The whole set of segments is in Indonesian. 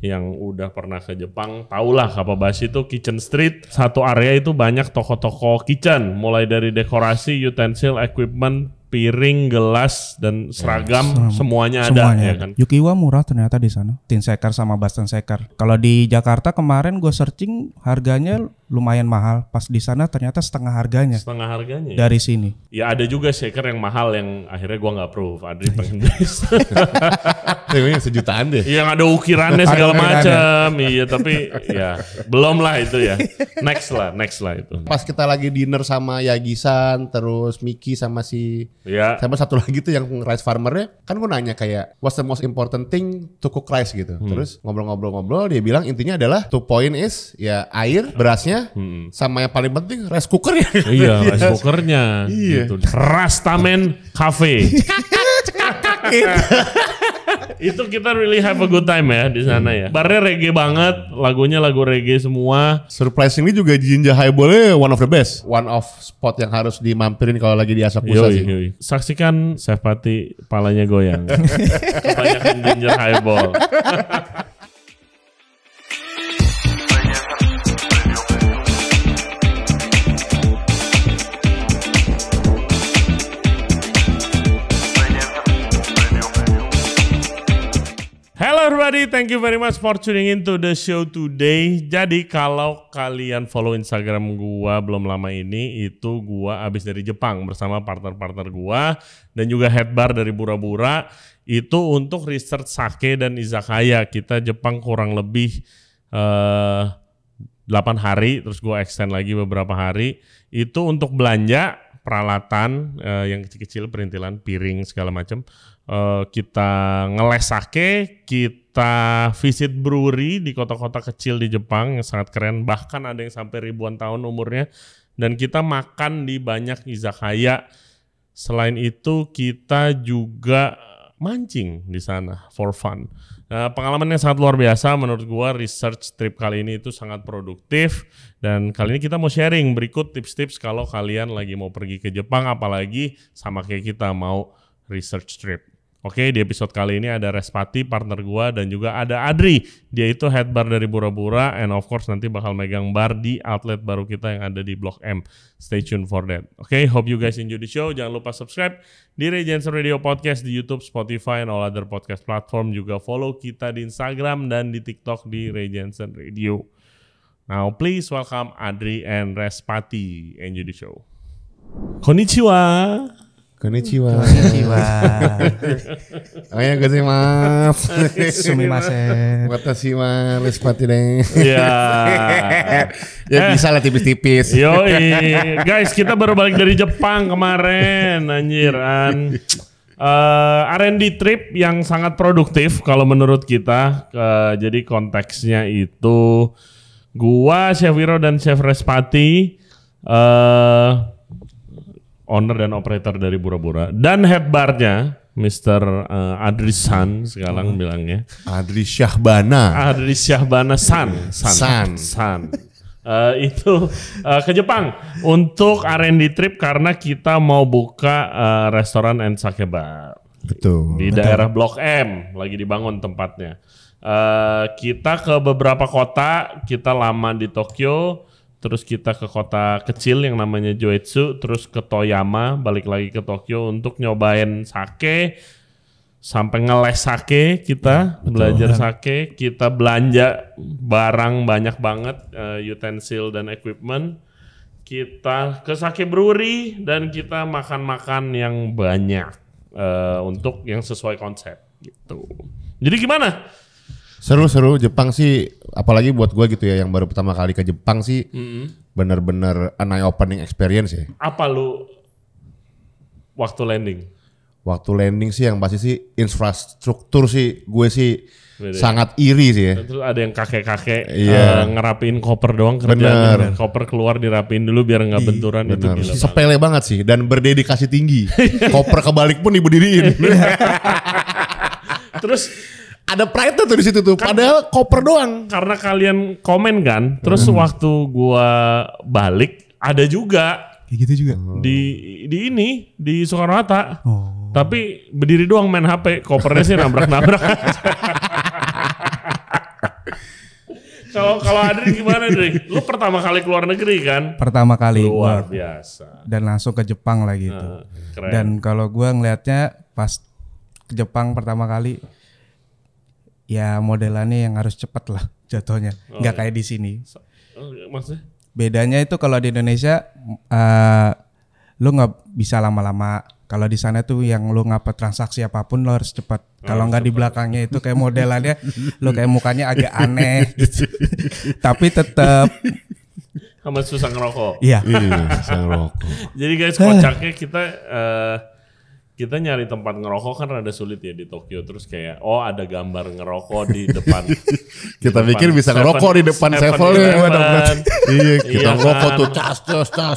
yang udah pernah ke Jepang tahulah Kappabashi itu kitchen street. Satu area itu banyak toko-toko kitchen, mulai dari dekorasi, utensil, equipment, piring, gelas, dan seragam, semuanya ada ya kan. Yukiwa murah ternyata di sana. Tin Seker sama Basten Seker. Kalau di Jakarta kemarin gue searching harganya lumayan mahal. Pas di sana ternyata setengah harganya. Setengah harganya. Dari sini. Ya ada juga shaker yang mahal yang akhirnya gue nggak approve. Adri pengen beli. Yang sejutaan deh. Yang ada ukirannya segala macam. Iya tapi ya belum lah itu ya. Next lah itu. Pas kita lagi dinner sama Yagisan, terus Miki sama sama satu lagi tuh yang rice farmernya, kan gue nanya kayak what's the most important thing to cook rice gitu. Terus ngobrol-ngobrol dia bilang intinya adalah two point is ya air, berasnya, sama yang paling penting rice cookernya. Iya rice cookernya. Gitu. Rastaman Cafe. Itu kita really have a good time ya di sana ya. Barnya reggae banget, lagunya lagu reggae semua. Surprisingly juga Jinja Highball-nya one of the best. One of spot yang harus dimampirin kalau lagi di Asakusa sih. Yoi. Saksikan Chef Pati palanya goyang. Kebanyakan ginger highball. Hello everybody, thank you very much for tuning in to the show today. Jadi kalau kalian follow Instagram gua belum lama ini, itu gua abis dari Jepang bersama partner-partner gua dan juga head bar dari Bura-Bura. Itu untuk research sake dan izakaya. Kita Jepang kurang lebih 8 hari, terus gua extend lagi beberapa hari. Itu untuk belanja peralatan yang kecil-kecil, perintilan, piring segala macam. Kita ngeles sake, kita visit brewery di kota-kota kecil di Jepang yang sangat keren, bahkan ada yang sampai ribuan tahun umurnya, dan kita makan di banyak izakaya. Selain itu kita juga mancing di sana for fun. Pengalaman yang sangat luar biasa menurut gua. Research trip kali ini itu sangat produktif, dan kali ini kita mau sharing berikut tips-tips kalau kalian lagi mau pergi ke Jepang, apalagi sama kayak kita mau research trip. Oke, di episode kali ini ada Respati, partner gua, dan juga ada Adri. Dia itu head bar dari Bura-Bura, and of course nanti bakal megang bar di outlet baru kita yang ada di Blok M. Stay tuned for that. Oke, hope you guys enjoy the show. Jangan lupa subscribe di Ray Jensen Radio Podcast di YouTube, Spotify, and all other podcast platform. Juga follow kita di Instagram dan di TikTok di Ray Jensen Radio. Now please welcome Adri and Respati. Enjoy the show. Konnichiwa. Konnichiwa. Ayah gozaimasu. Sumimasen. Watashi wa Respati deh. Ya. Ya bisa lah tipis-tipis. Yoi. Guys, kita baru balik dari Jepang kemarin. Anjiran. R&D trip yang sangat produktif kalau menurut kita. Jadi konteksnya itu gua, Chef Wiro, dan Chef Respati, owner dan operator dari Bura-Bura, dan head barnya Mr. Adri San sekarang bilangnya. Adri Syahbana San. Itu ke Jepang untuk R&D trip karena kita mau buka restoran and sake bar. Betul. Di daerah Blok M, lagi dibangun tempatnya. Kita ke beberapa kota, kita lama di Tokyo, terus kita ke kota kecil yang namanya Joetsu, terus ke Toyama, balik lagi ke Tokyo untuk nyobain sake, sampai ngeles sake kita, belajar sake, kita belanja barang banyak banget, utensil dan equipment, kita ke sake brewery, dan kita makan-makan yang banyak untuk yang sesuai konsep gitu. Jadi gimana? Seru Jepang sih, apalagi buat gue gitu ya yang baru pertama kali ke Jepang sih, bener-bener an eye opening experience ya. Apa lu waktu landing? Waktu landing sih yang pasti sih infrastruktur sih gue sih Beda. Sangat iri sih ya. Terus ada yang kakek-kakek ngerapiin koper doang Bener. kerjaan. Koper keluar dirapiin dulu biar nggak benturan. Itu gila sepele banget sih dan berdedikasi tinggi. Koper kebalik pun diberdiriin. Terus ada pride tuh di situ tuh. Padahal koper doang. Karena kalian komen kan, terus waktu gua balik ada juga Kayak gitu juga. di Soekarno-Hatta. Oh. Tapi berdiri doang main HP, kopernya sih nabrak-nabrak. Kalau Adri gimana, Dri? Lu pertama kali keluar negeri kan? Pertama kali. Luar biasa. Dan langsung ke Jepang lah gitu. Keren. Dan kalau gue ngelihatnya pas ke Jepang pertama kali, ya modelannya yang harus cepet lah jatuhnya. Nggak kayak di sini. Maksudnya? Bedanya itu kalau di Indonesia, lu nggak bisa lama-lama. Kalau di sana tuh yang lu ngapa transaksi apapun lo harus cepat. Kalau nggak di belakangnya itu kayak modelannya, lu kayak mukanya agak aneh. Gitu. Tapi tetap sama susah ngerokok. Iya. Susah ngerokok. Jadi guys, kocaknya kita nyari tempat ngerokok kan rada sulit ya di Tokyo. Terus kayak ada gambar ngerokok di depan. Kita pikir bisa ngerokok di depan 7-Eleven. Iya, kita ngerokok tuh cas.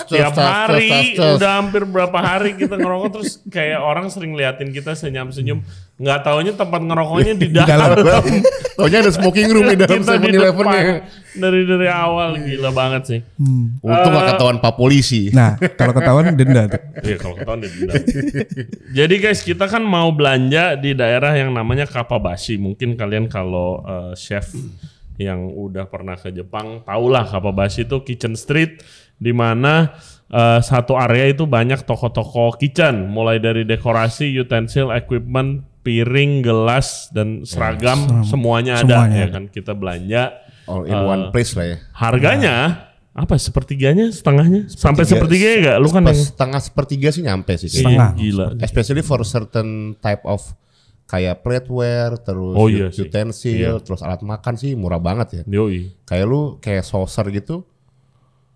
Tiap hari udah hampir berapa hari kita ngerokok, terus kayak orang sering liatin kita senyum-senyum. Nggak taunya tempat ngerokoknya di dalam. Taunya ada smoking room di dalam 7-Eleven-nya. Dari awal gila banget sih. Untung gak ketahuan Pak Polisi. Nah, kalau ketahuan denda tuh. Iya, kalau ketahuan denda. Jadi guys, kita kan mau belanja di daerah yang namanya Kappabashi. Mungkin kalian kalau chef yang udah pernah ke Jepang tahulah Kappabashi itu kitchen street, di mana satu area itu banyak toko-toko kitchen, mulai dari dekorasi, utensil, equipment, piring, gelas, dan seragam, semuanya ada ya kan. Kita belanja all in one place lah ya. Harganya apa? Sepertiganya, setengahnya, sampai sepertiga ya gak? Lu kan yang setengah sepertiga sih nyampe sih. Setengah. Gila. Especially for certain type of kayak plateware, terus utensil, terus alat makan sih murah banget ya. Yoi. Kayak lu kayak saucer gitu,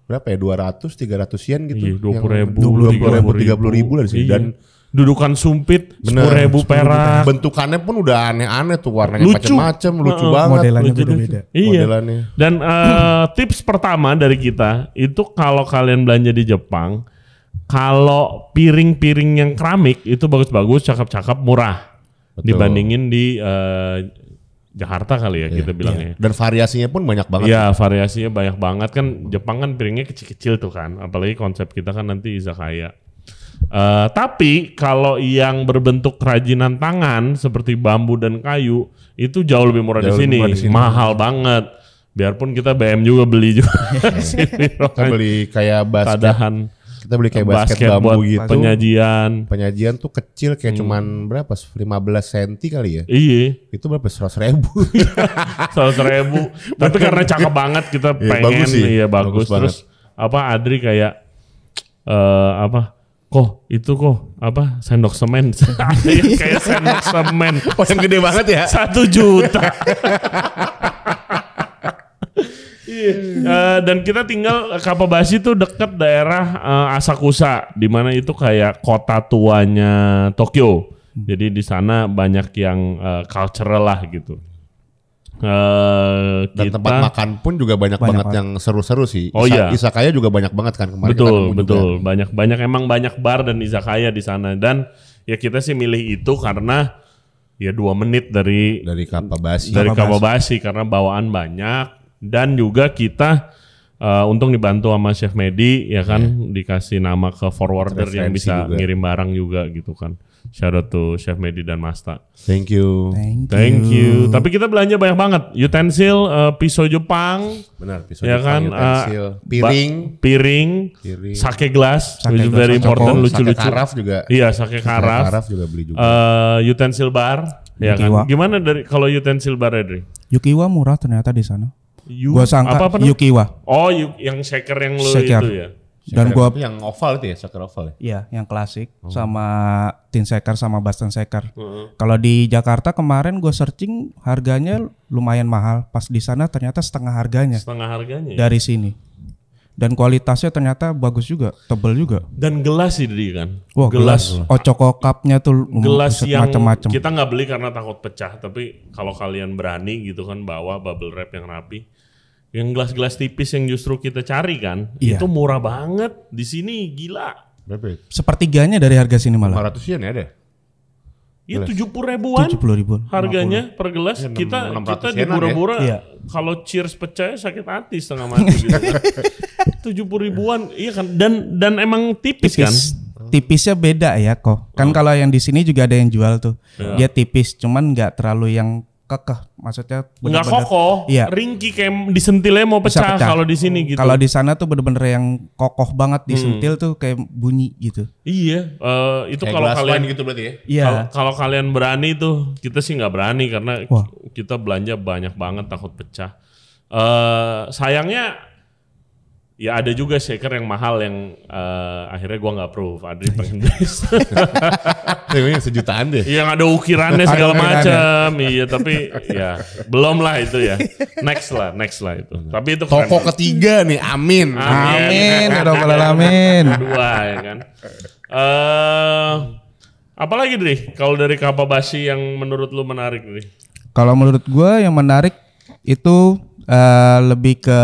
berapa ya? 200-300 yen gitu. Iya, 20.000, 30.000 lah di sini. Iya. Dan dudukan sumpit 10.000 perak. Bentukannya pun udah aneh-aneh tuh, warnanya Lucu. macam-macam, lucu banget. Modelannya beda-beda. Iya. Modelannya. Dan tips pertama dari kita itu kalau kalian belanja di Jepang, kalau piring-piring yang keramik itu bagus-bagus, cakep-cakep, murah. Betul. Dibandingin di Jakarta kali ya kita bilangnya. Dan variasinya pun banyak banget. Iya, variasinya banyak banget kan. Jepang kan piringnya kecil-kecil tuh kan. Apalagi konsep kita kan nanti izakaya. Tapi kalau yang berbentuk kerajinan tangan seperti bambu dan kayu itu jauh lebih murah di sini. Mahal banget. Biarpun kita BM juga beli juga. Kita beli kayak basket. Kita beli kayak basket buat bambu gitu. Penyajian tuh kecil kayak cuman berapa? 15 cm kali ya? Iya. Itu berapa? 100.000. 100.000. Tapi karena cakep banget kita pengen. Bagus sih. Iya bagus. Terus Adri kayak sendok semen. Kayak sendok semen. Oh, yang gede banget ya? 1 juta. Dan kita tinggal Kappabashi tuh deket daerah Asakusa, di mana itu kayak kota tuanya Tokyo. Jadi di sana banyak yang cultural lah gitu. Dan tempat makan pun juga banyak banget yang seru-seru sih. Izakaya juga banyak banget kan kemarin. Betul. Banyak bar dan izakaya di sana. Dan ya kita sih milih itu karena ya 2 menit dari Kappabashi karena bawaan banyak. Dan juga kita untung dibantu sama Chef Medi ya kan, dikasih nama ke forwarder yang bisa ngirim barang juga gitu kan. Shout out to Chef Medi dan Masta. Thank you. Tapi kita belanja banyak banget. Utensil, pisau Jepang. Benar, pisau ya Jepang, kan, utensil. Piring. Sake glass, which is very important, lucu-lucu. Sake karaf juga. Iya, sake karaf juga beli juga. Utensil bar, ya kan. Gimana dari kalau utensil bar, Adri? Yukiwa murah ternyata di sana. Gua sangka Yukiwa. Oh, yang shaker yang lu itu ya. Dan gua yang oval itu ya, shaker oval ya. Iya, yang klasik sama tin shaker sama Boston shaker. Kalau di Jakarta kemarin gua searching harganya lumayan mahal. Pas di sana ternyata setengah harganya. Dari sini. Dan kualitasnya ternyata bagus juga, tebel juga. Dan gelas sih kan. Wah, gelas Ochoko Cup-nya tuh gelas yang macam-macam. Kita nggak beli karena takut pecah, tapi kalau kalian berani gitu kan bawa bubble wrap yang rapi. Yang gelas-gelas tipis yang justru kita cari kan, itu murah banget di sini, gila. Berapa? Sepertiganya dari harga sini malah. 500 yen ya ada? Iya 70.000-an. 70.000 harganya 50. Per gelas. Ya, kita di pura-pura kalau cheers pecah sakit hati setengah mati gitu kan. 70.000-an. Iya kan, dan emang tipis kan. Tipisnya beda ya kok. Kan kalau yang di sini juga ada yang jual tuh. Dia tipis, cuman nggak terlalu yang kekeh, maksudnya nggak kokoh, iya. ringkih kayak disentilnya mau pecah kalau di sini gitu. Kalau di sana tuh bener-bener yang kokoh banget disentil tuh kayak bunyi gitu. Iya, itu kalau kalian gitu berarti ya. Iya. Kalau kalian berani tuh, kita sih nggak berani karena kita belanja banyak banget takut pecah. Sayangnya ya ada juga shaker yang mahal yang akhirnya gua nggak approve. Adri pengen beli. Yang sejutaan deh. Yang ada ukirannya segala macam. Iya tapi ya belum lah itu ya. Next lah itu. Tapi itu toko ketiga nih, amin. Amin. Amin. Dua ya kan. Apalagi Dri? Kalau dari Kapabasi yang menurut lu menarik Dri? Kalau menurut gua yang menarik itu lebih ke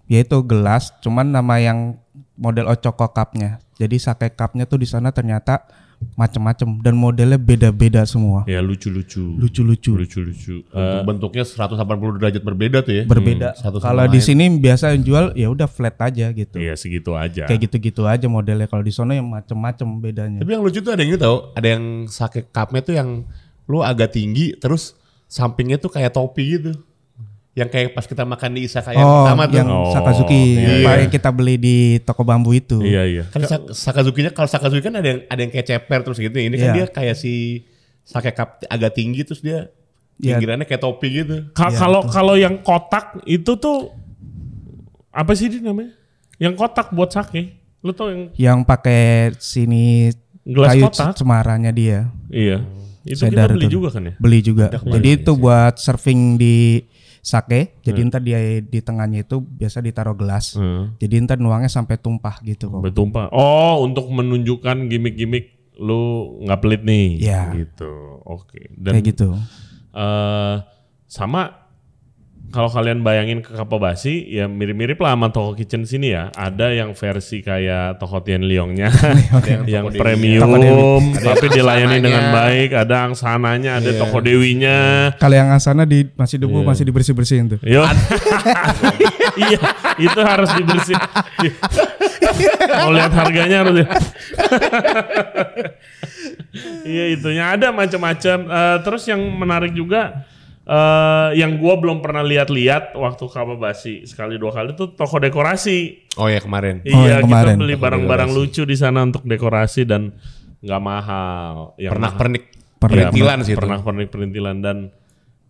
yaitu gelas, cuman nama yang model Ochoko Cup-nya. Jadi sake cup-nya tuh di sana ternyata macem-macem dan modelnya beda-beda semua. Ya lucu-lucu. Bentuknya 180 derajat berbeda tuh ya. Berbeda. Kalau di sini biasa yang jual ya udah flat aja gitu. Iya segitu aja. Kayak gitu-gitu aja modelnya. Kalau di sana yang macem-macem bedanya. Tapi yang lucu tuh ada yang gitu tau, ada yang sake cup-nya tuh yang lu agak tinggi terus sampingnya tuh kayak topi gitu. Yang kayak pas kita makan di Izakaya pertama tuh. Yang Sakazuki, yang kita beli di toko bambu itu. Iya. Kan Sakazuki-nya, kalau Sakazuki kan ada yang kayak ceper terus gitu. Ini kan dia kayak si sake cup agak tinggi terus dia pinggirannya kayak topi gitu. Kalau yang kotak itu tuh apa sih dia namanya? Yang kotak buat sake. Lu tau yang pakai sini gelas kayu kotak cemarannya dia. Iya. Itu kita beli juga kan ya? Beli juga. Jadi itu buat serving di sake, jadi ntar dia di tengahnya itu biasa ditaruh gelas. Jadi ntar nuangnya sampai tumpah gitu kok. Sampai tumpah. Oh, untuk menunjukkan gimmick-gimmick lu nggak pelit nih. Iya. Gitu. Oke. Dan kayak gitu. Sama kalau kalian bayangin ke Kapabasi ya mirip-mirip lah sama Toko Kitchen sini ya. Ada yang versi kayak Toko Tianliongnya yang premium tapi dilayani dengan baik. Ada angsananya, ada Toko Dewinya. Kalau yang angsana masih debu masih dibersih-bersihin tuh. Iya, itu harus dibersih. Mau lihat harganya harus. Iya itunya ada macam-macam. Terus yang menarik juga. Yang gua belum pernah lihat waktu Kapabasi sekali dua kali tuh toko dekorasi. Oh ya kemarin. Iya kita beli barang-barang lucu di sana untuk dekorasi dan nggak mahal. Pernak-pernik perintilan sih. Pernak-pernik perintilan dan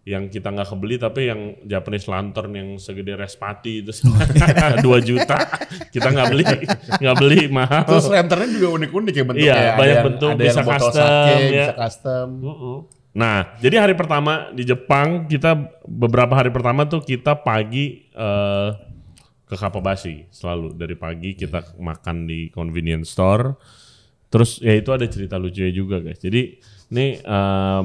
yang kita nggak kebeli tapi yang Japanese lantern yang segede respati itu 2 juta kita nggak beli mahal. Terus lanternnya juga unik-unik ya bentuknya. Iya banyak bentuk ada bisa yang custom sake, ya. bisa custom. Nah, jadi hari pertama di Jepang beberapa hari pertama tuh kita pagi ke Kapabasi selalu dari pagi kita makan di convenience store. Terus ya itu ada cerita lucunya juga guys. Jadi nih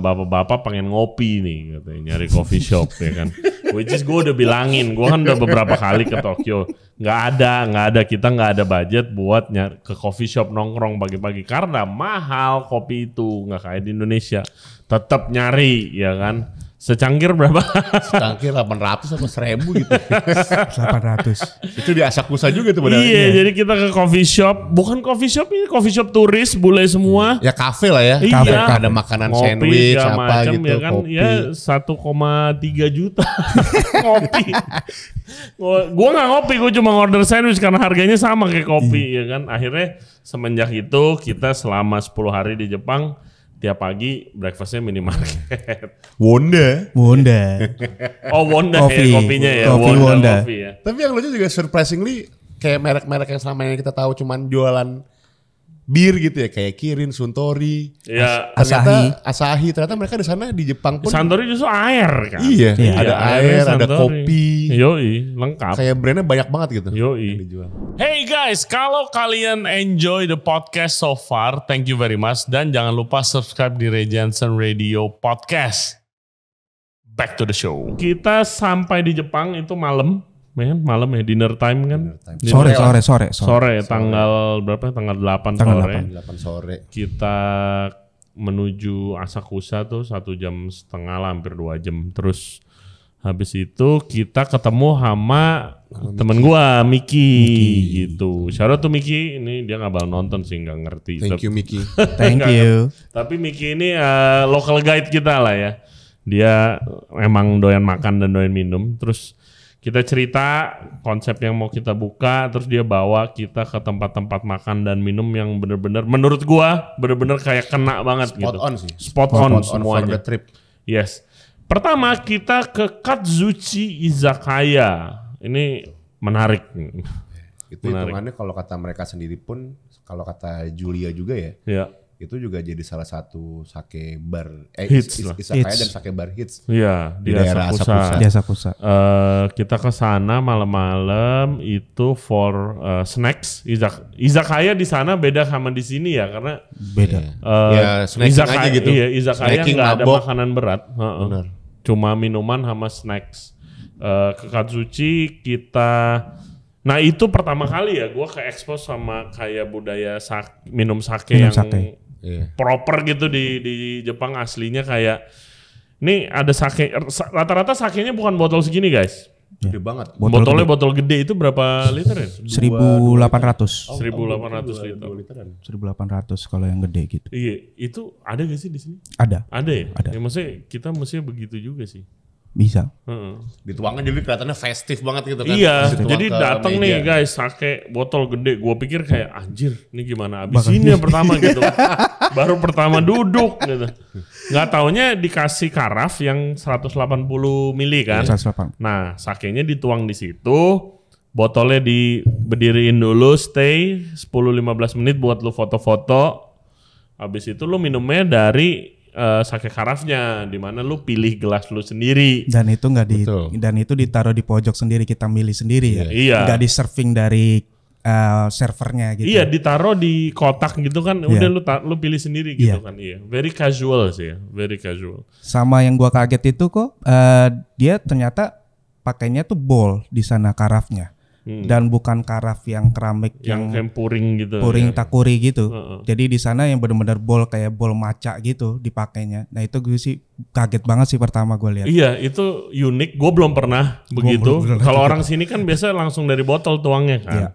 bapak-bapak pengen ngopi nih katanya nyari coffee shop ya kan. Which is gue udah bilangin, gue kan udah beberapa kali ke Tokyo. Nggak ada kita nggak ada budget buat nyari ke coffee shop nongkrong pagi-pagi karena mahal kopi itu nggak kayak di Indonesia. Tetap nyari ya kan. Secangkir berapa? Secangkir 800 atau 1000 gitu. 800. Itu di Asakusa juga tuh padahal. Iya, jadi kita ke coffee shop, bukan coffee shop ini, coffee shop turis, bule semua. Ya kafe lah ya. Iya. Kafe, ada makanan ngopi, sandwich apa macam, gitu, ya kan? kopi. Ya 1,3 juta ngopi. Gua nggak ngopi, gua cuma order sandwich karena harganya sama kayak kopi ya kan. Akhirnya semenjak itu kita selama 10 hari di Jepang tiap pagi breakfastnya minimarket. Wonda. Oh Wonda ya kopinya ya. Wonda. Kopi ya. Tapi yang lucu juga surprisingly kayak merek-merek yang selama ini kita tahu cuman jualan bir gitu ya kayak Kirin, Suntory, ya, Asahi. Ternyata mereka di sana di Jepang pun. Suntory justru air kan. Iya. Ada air, ada kopi. Yoi, lengkap. Kayak brandnya banyak banget gitu. Yoi. Hey guys, kalau kalian enjoy the podcast so far, thank you very much dan jangan lupa subscribe di Ray Jensen Radio Podcast. Back to the show. Kita sampai di Jepang itu malam ya dinner time kan. Sore tanggal berapa? Tanggal 8 sore. Kita menuju Asakusa tuh 1,5 jam lah, hampir 2 jam. Terus habis itu kita ketemu sama temen gua Miki gitu. Shout out to Miki, ini dia nggak bakal nonton sih, nggak ngerti. Thank you Miki. Thank you. Tapi Miki ini local guide kita lah ya. Dia emang doyan makan dan doyan minum. Terus kita cerita konsep yang mau kita buka, terus dia bawa kita ke tempat-tempat makan dan minum yang bener-bener menurut gua bener-bener kayak kena banget gitu. Spot on sih. Spot on semuanya. For the trip. Yes. Pertama kita ke Katsuchi Izakaya. Ini menarik. Itu hitungannya kalau kata mereka sendiri pun, kalau kata Julia juga ya. Iya. Itu juga jadi salah satu sake bar Izakaya dan sake bar hits. Iya, di daerah Asakusa. Di Asakusa. Kita ke sana malam-malam itu for snacks. Izakaya di sana beda sama di sini ya karena beda. Ya, Izakaya aja gitu. Iya, Izakaya Snacking, nggak ada mabok. makanan berat. Benar. Cuma minuman sama snacks. Ke Katsuchi kita. Nah itu pertama kali ya gue ke expose sama kayak budaya minum sake yang proper gitu di Jepang aslinya kayak ini ada sake rata-rata sakenya bukan botol segini guys. Gede banget. Botolnya botol gede itu berapa liter ya? 1.800. 1.800 liter. 1.800 kalau yang gede gitu. Iya, itu ada gak sih di sini? Ada. Ada ya? Ada. Ya maksudnya kita mestinya begitu juga sih. Bisa. Dituangkan jadi kelihatannya festif banget gitu kan. Iya, Dituang jadi ke datang meja. nih guys, sake botol gede. Gua pikir kayak anjir, ini gimana abis ini ya pertama gitu. Baru pertama duduk gitu. Nggak taunya dikasih karaf yang 180 mili kan. 180. Nah, sakenya dituang di situ. Botolnya diberdiriin dulu, stay 10-15 menit buat lu foto-foto. Habis itu lu minumnya dari sake karafnya, di mana lu pilih gelas lu sendiri. Dan itu dan itu ditaruh di pojok sendiri, kita milih sendiri ya. Iya. Nggak di serving dari servernya gitu. Iya, ditaruh di kotak gitu kan. Udah lu pilih sendiri gitu kan. Iya. Very casual sih ya, very casual. Sama yang gua kaget itu kok dia ternyata pakainya tuh bowl di sana karafnya. Dan bukan karaf yang keramik yang puring gitu. Puring takuri gitu. Jadi di sana yang benar-benar bowl kayak bowl maca gitu dipakainya. Nah itu gue sih kaget banget sih pertama gue lihat. Iya, itu unik. Gue belum pernah begitu. Kalau orang sini kan biasa langsung dari botol tuangnya kan. Iya.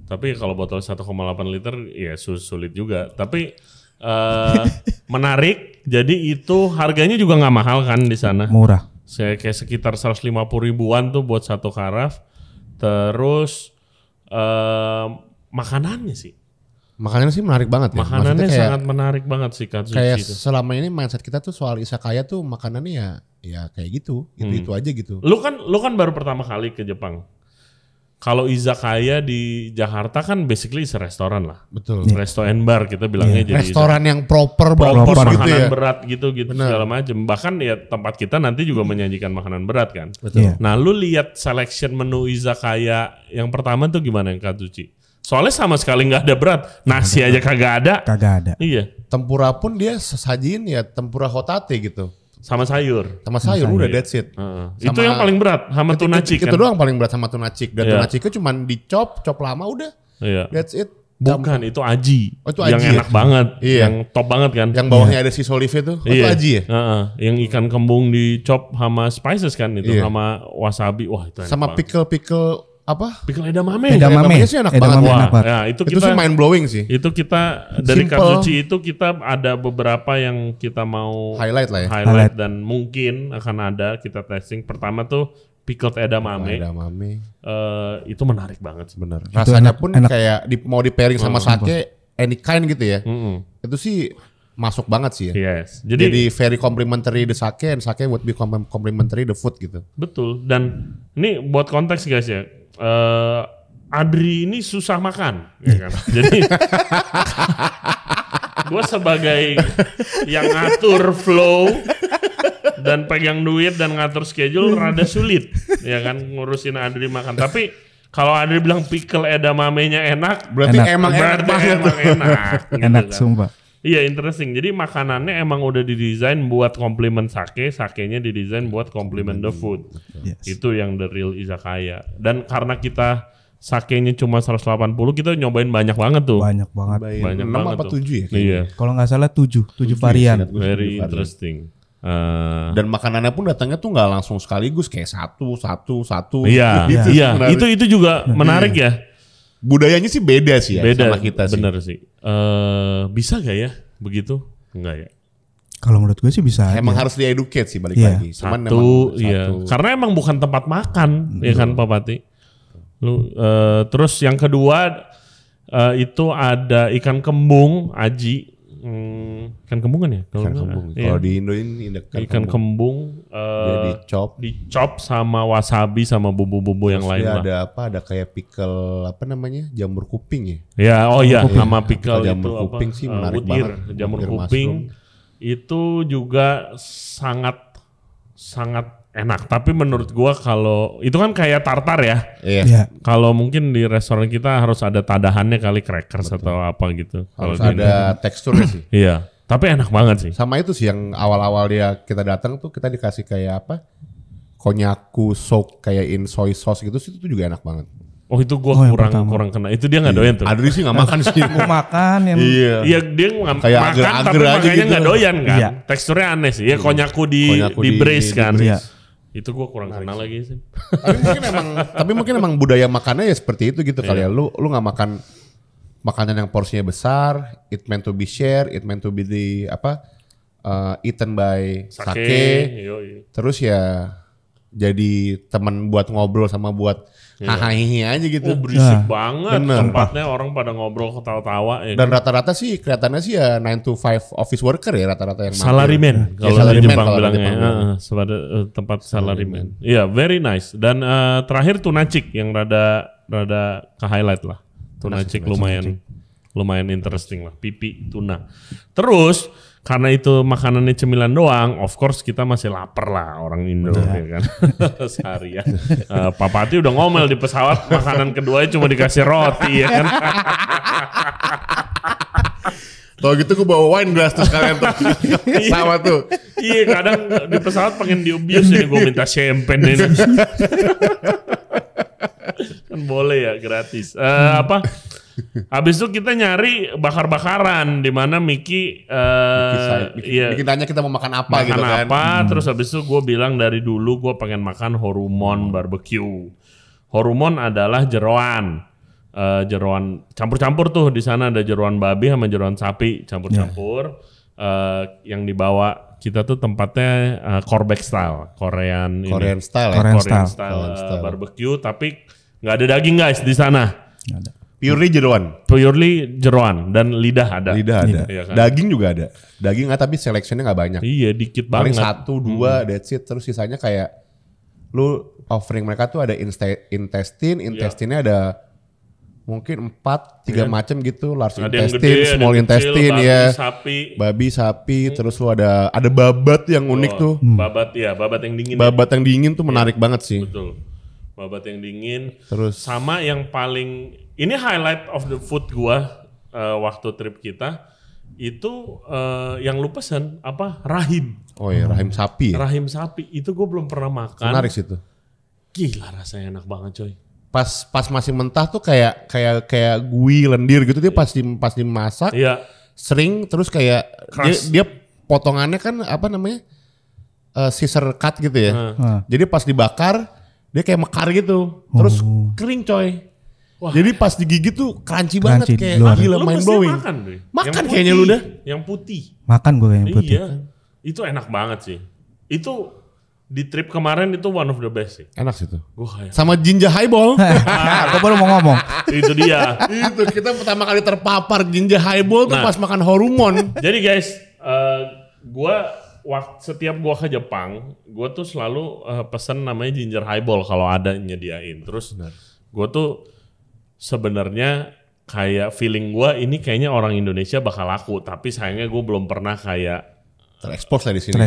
Tapi kalau botol 1,8 liter ya sulit juga. Tapi menarik. Jadi itu harganya juga nggak mahal kan di sana. Murah. Kayak sekitar 150 ribuan tuh buat satu karaf. Terus makanannya sih. Makanannya sih menarik banget ya. Makanannya kayak, sangat menarik banget sih Katsuchi kayak itu. Selama ini mindset kita tuh soal izakaya tuh makanannya ya kayak gitu. Itu aja gitu. Lu kan baru pertama kali ke Jepang. Kalau izakaya di Jakarta kan basically restoran lah. Betul. Resto and bar kita bilangnya jadi restoran yang proper makanan gitu ya. berat gitu segala macam. Bahkan ya tempat kita nanti juga menyajikan makanan berat kan. Betul. Nah, lu lihat selection menu izakaya yang pertama tuh gimana yang Katsuchi? Soalnya sama sekali nggak ada berat. Nasi aja kagak ada. Kagak ada. Iya. Tempura pun dia sajiin ya tempura hotate gitu. Sama sayur. Sama sayur udah that's it. Itu yang paling berat sama tuna chicken. Itu doang paling berat sama tuna chicken. Dan tuna chicken cuma dicop lama udah. Iya. That's it. Bukan, itu aji. Oh, itu yang aji enak banget. Iya. Yang top banget kan. Yang bawahnya ada si olive itu. Itu aji ya? Yang ikan kembung dicop sama spices kan itu. Sama wasabi. Wah itu enak sama banget. pickle apa? Pickle edamame. Edamame sih enak banget. Wah, ya, itu sih mind blowing sih. Itu kita dari Katsuchi itu kita ada beberapa yang kita mau highlight lah ya. Highlight dan mungkin akan ada kita testing. Pertama tuh pickled edamame. Itu menarik banget sebenarnya. Rasanya pun enak. Kayak mau di pairing sama sake any kind gitu ya. Itu sih masuk banget sih ya. Yes. Jadi very complimentary the sake and sake would be complimentary the food gitu. Betul. Dan ini buat konteks guys ya. Adri ini susah makan, ya kan? Jadi gue sebagai yang ngatur flow dan pegang duit dan ngatur schedule rada sulit, ya kan ngurusin Adri makan. Tapi kalau Adri bilang pickle edamame-nya enak, berarti emang enak banget. Enak, gitu enak kan. Sumpah. Iya interesting. Jadi makanannya emang udah didesain buat komplement sake, sakenya didesain buat komplement the food. Yes. Itu yang the real izakaya. Dan karena kita sakenya cuma 180, kita nyobain banyak banget tuh. Banyak banget. Banyak 6 banget apa 7 ya? Iya. Kalau nggak salah 7 varian. Very interesting. Dan makanannya pun datangnya tuh nggak langsung sekaligus kayak satu. Iya, iya. Itu juga menarik ya. Budayanya sih beda sih ya beda, sama kita sih. Bener sih. Bisa gak ya begitu? Enggak ya? Kalau menurut gue sih bisa. Emang harus di-educate sih balik lagi. Cuman satu. Karena emang bukan tempat makan, ya kan Pak Pati. Terus yang kedua itu ada ikan kembung, aji. Ikan kembung kan ya? Ikan kembung. Kalau di Indo ini ikan kembung. Dia dicop sama wasabi sama bumbu-bumbu yang lain lah. Ada apa? Ada kayak pickle apa namanya? Jamur kuping ya? Ya, sama pickle jamur itu kuping sih menarik banget. Jamur kuping itu juga sangat enak. Tapi menurut gua kalau itu kan kayak tartar ya. Iya. Kalau mungkin di restoran kita harus ada tadahannya kali crackers atau apa gitu. Harus ada teksturnya sih. Iya. Tapi enak banget sih. Sama itu sih yang awal-awal kita datang tuh kita dikasih kayak apa? Konnyaku soak kayak in soy sauce gitu sih, itu juga enak banget. Oh itu gue kurang kena. Itu dia nggak doyan tuh. Adri sih nggak makan sih. Gue makan yang. Iya dia nggak makan tapi makanya gitu. Nggak doyan kan. Iya. Teksturnya aneh sih. Ya konnyaku di braise kan. Iya. Itu gue kurang kena lagi sih. Tapi mungkin emang budaya makannya ya seperti itu gitu kali ya. Lu nggak makan makanan yang porsinya besar. It meant to be shared. It meant to be eaten by sake. Terus ya jadi teman buat ngobrol sama buat hahaha aja gitu. Berisik banget. Tempatnya orang pada ngobrol ketawa-tawa. Dan rata-rata sih kelihatannya sih ya 9 to 5 office worker ya rata-rata yang salaryman. Kalau di Jepang bilangnya. Tempat salaryman. Iya, very nice. Dan terakhir tuna chick yang rada ke highlight lah. Tuna chick lumayan interesting lah. Pipi tuna. Terus karena itu makanannya cemilan doang, of course kita masih lapar lah orang Indo ya kan. Seharian. Pak Pati udah ngomel di pesawat, makanan keduanya cuma dikasih roti ya kan. Kalau gitu gue bawa wine glass tuh sekalian tuh. Sama tuh. Iya kadang di pesawat pengen diubius ini gue minta champagne ini. Kan boleh ya gratis. Habis itu kita nyari bakar-bakaran di mana Miki tanya kita mau makan apa gitu kan. Terus habis itu gue bilang dari dulu gue pengen makan Horumon barbecue. Horumon adalah jeroan campur-campur tuh, di sana ada jeroan babi sama jeroan sapi campur-campur. Yang dibawa kita tuh tempatnya Korbek style, Korean style barbecue, tapi nggak ada daging guys di sana. Purely jeroan dan lidah ada. Iya kan? Daging juga ada. Daging tapi seleksinya nggak banyak. Iya dikit paling banget. 1, 2 that's it. Terus sisanya kayak lu offering mereka tuh ada intestine-nya ada mungkin 4, 3 macam gitu. Large intestine, small intestine ya. Babi, sapi. Terus lu ada babat yang unik tuh. Babat yang dingin. Babat yang dingin tuh menarik banget sih. Betul. Babat yang dingin. Terus sama yang paling ini highlight of the food gua waktu trip kita itu yang lu pesen apa rahim. Oh ya rahim sapi. Rahim sapi itu gua belum pernah makan. Menarik sih itu. Gila rasanya enak banget coy. Pas masih mentah tuh kayak gui lendir gitu, dia pas dimasak. Iya. Sering terus kayak dia potongannya kan apa namanya? Scissor cut gitu ya. Jadi pas dibakar dia kayak mekar gitu. Terus kering coy. Wah. Jadi pas digigit tuh crunchy banget kayak gila mind blowing. Makan kayaknya lu dah. Yang putih. Makan gue yang putih. Iya. Itu enak banget sih. Itu di trip kemarin itu one of the best sih. Enak sih tuh. Sama ginger highball. Gue baru mau ngomong. Itu dia. Itu kita pertama kali terpapar ginger highball tuh pas makan Horumon. Jadi guys, setiap gua ke Jepang, gua tuh selalu pesen namanya ginger highball kalau ada nyediain. Terus gua tuh sebenarnya kayak feeling gua ini kayaknya orang Indonesia bakal laku, tapi sayangnya gua belum pernah kayak terekspos lah di sini.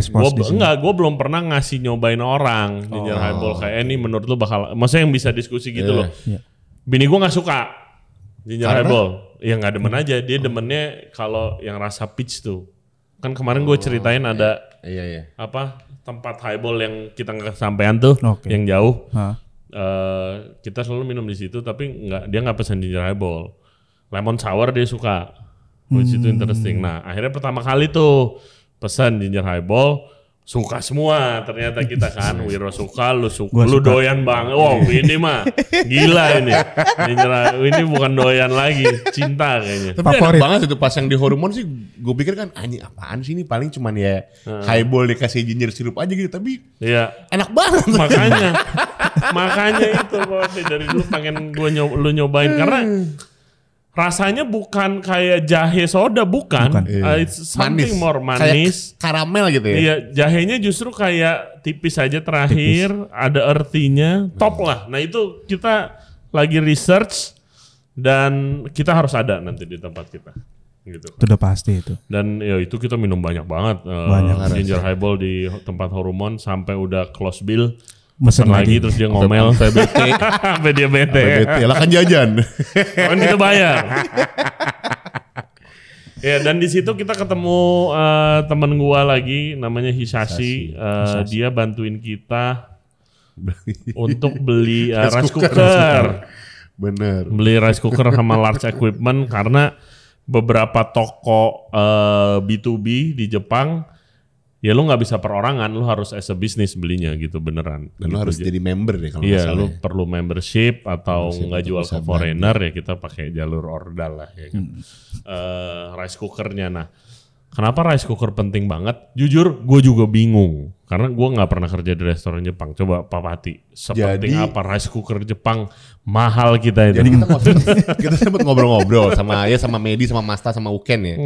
Gue belum pernah ngasih nyobain orang ginger highball kayak ini menurut lu bakal, maksudnya yang bisa diskusi gitu loh. Bini gue nggak suka ginger highball, ya nggak demen aja. Dia demennya kalau yang rasa peach tuh. Kan kemarin gue ceritain ada apa tempat highball yang kita nggak kesampean tuh, yang jauh. Kita selalu minum di situ, tapi dia nggak pesan ginger highball. Lemon sour dia suka. Which itu interesting. Nah akhirnya pertama kali tuh pesan ginger highball, suka semua ternyata kita kan. Wiro suka, lu doyan banget. Wow, ini mah gila ini. Ini bukan doyan lagi, cinta kayaknya. Tapi enak banget itu pas yang di hormon sih, gue pikir kan anjing apaan sih ini, paling cuman ya highball dikasih ginger sirup aja gitu, tapi enak banget. Makanya itu dari dulu pengen lu nyobain karena rasanya bukan kayak jahe soda, bukan. It's something more manis. Kayak karamel gitu ya. Iya, jahenya justru kayak tipis aja terakhir, ada earthy-nya, top lah. Nah itu kita lagi research dan kita harus ada nanti di tempat kita. Gitu. Itu udah pasti itu. Dan ya itu kita minum banyak banget. Ginger highball di tempat Horumon sampai udah close bill. Mesen lagi terus dia ngomel sampai dia bete. Lah kan jajan. Kan kita bayar. Ya, dan di situ kita ketemu teman gua lagi namanya Hisashi. Dia bantuin kita untuk beli rice cooker. Bener. Beli rice cooker sama large equipment karena beberapa toko B2B di Jepang ya lu nggak bisa perorangan, lu harus as a business belinya gitu beneran. Dan gitu lu harus jadi member deh kalau iya, lu perlu membership atau nggak jual ke foreigner ya kita pakai jalur ordal lah ya kan. Rice cookernya, nah kenapa rice cooker penting banget? Jujur gue juga bingung karena gue nggak pernah kerja di restoran Jepang. Coba Pak Pati, sepenting apa rice cooker Jepang mahal kita itu? Jadi kita sempat ngobrol-ngobrol sama Medi, sama Masta, sama Uken ya,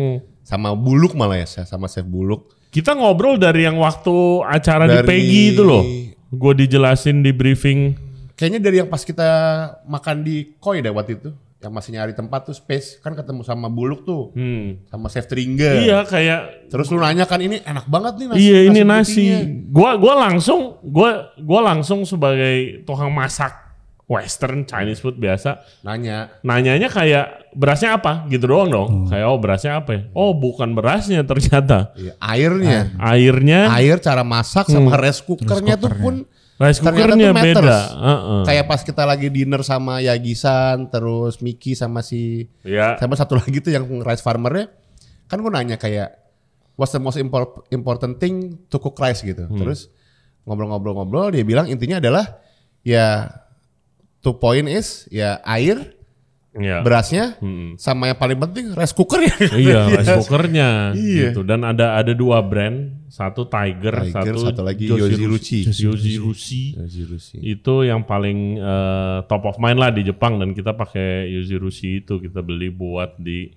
sama Buluk malah ya, sama Chef Buluk. Kita ngobrol dari yang waktu acara di Peggy itu loh. Gue dijelasin di briefing. Kayaknya dari yang pas kita makan di Koi deh waktu itu. Yang masih nyari tempat tuh space. Kan ketemu sama Buluk tuh. Sama Chef Tringga. Iya kayak. Terus lu nanya kan ini enak banget nih nasi. Iya ini nasi. Gue langsung sebagai tukang masak Western Chinese food biasa. Nanyanya kayak berasnya apa gitu doang dong. Kayak berasnya apa ya? Oh bukan berasnya ternyata. Iya, airnya. Air, cara masak sama rice cookernya tuh pun. Rice cookernya beda. Kayak pas kita lagi dinner sama Yagi-san, terus Miki sama sama satu lagi tuh yang rice farmernya. Kan gue nanya kayak what's the most important thing to cook rice gitu. Terus ngobrol-ngobrol dia bilang intinya adalah ya 2 point is ya air, berasnya, sama yang paling penting rice cookernya. Iya, rice cookernya gitu. Dan ada 2 brand, satu Tiger, satu lagi Yojirushi. Itu yang paling top of mind lah di Jepang dan kita pakai Yojirushi itu kita beli buat di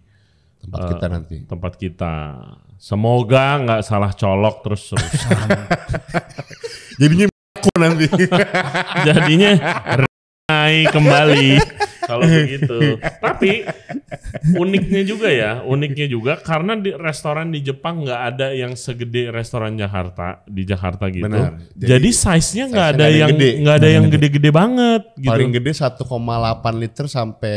tempat kita nanti. Tempat kita. Semoga nggak salah colok terus-terusan. Jadinya aku nanti. Jadinya kembali kalau begitu. Tapi uniknya juga karena di restoran di Jepang nggak ada yang segede restoran di Jakarta gitu. Benar. Jadi size-nya nggak ada yang gede-gede banget. Gitu. Paling gede 1,8 liter sampai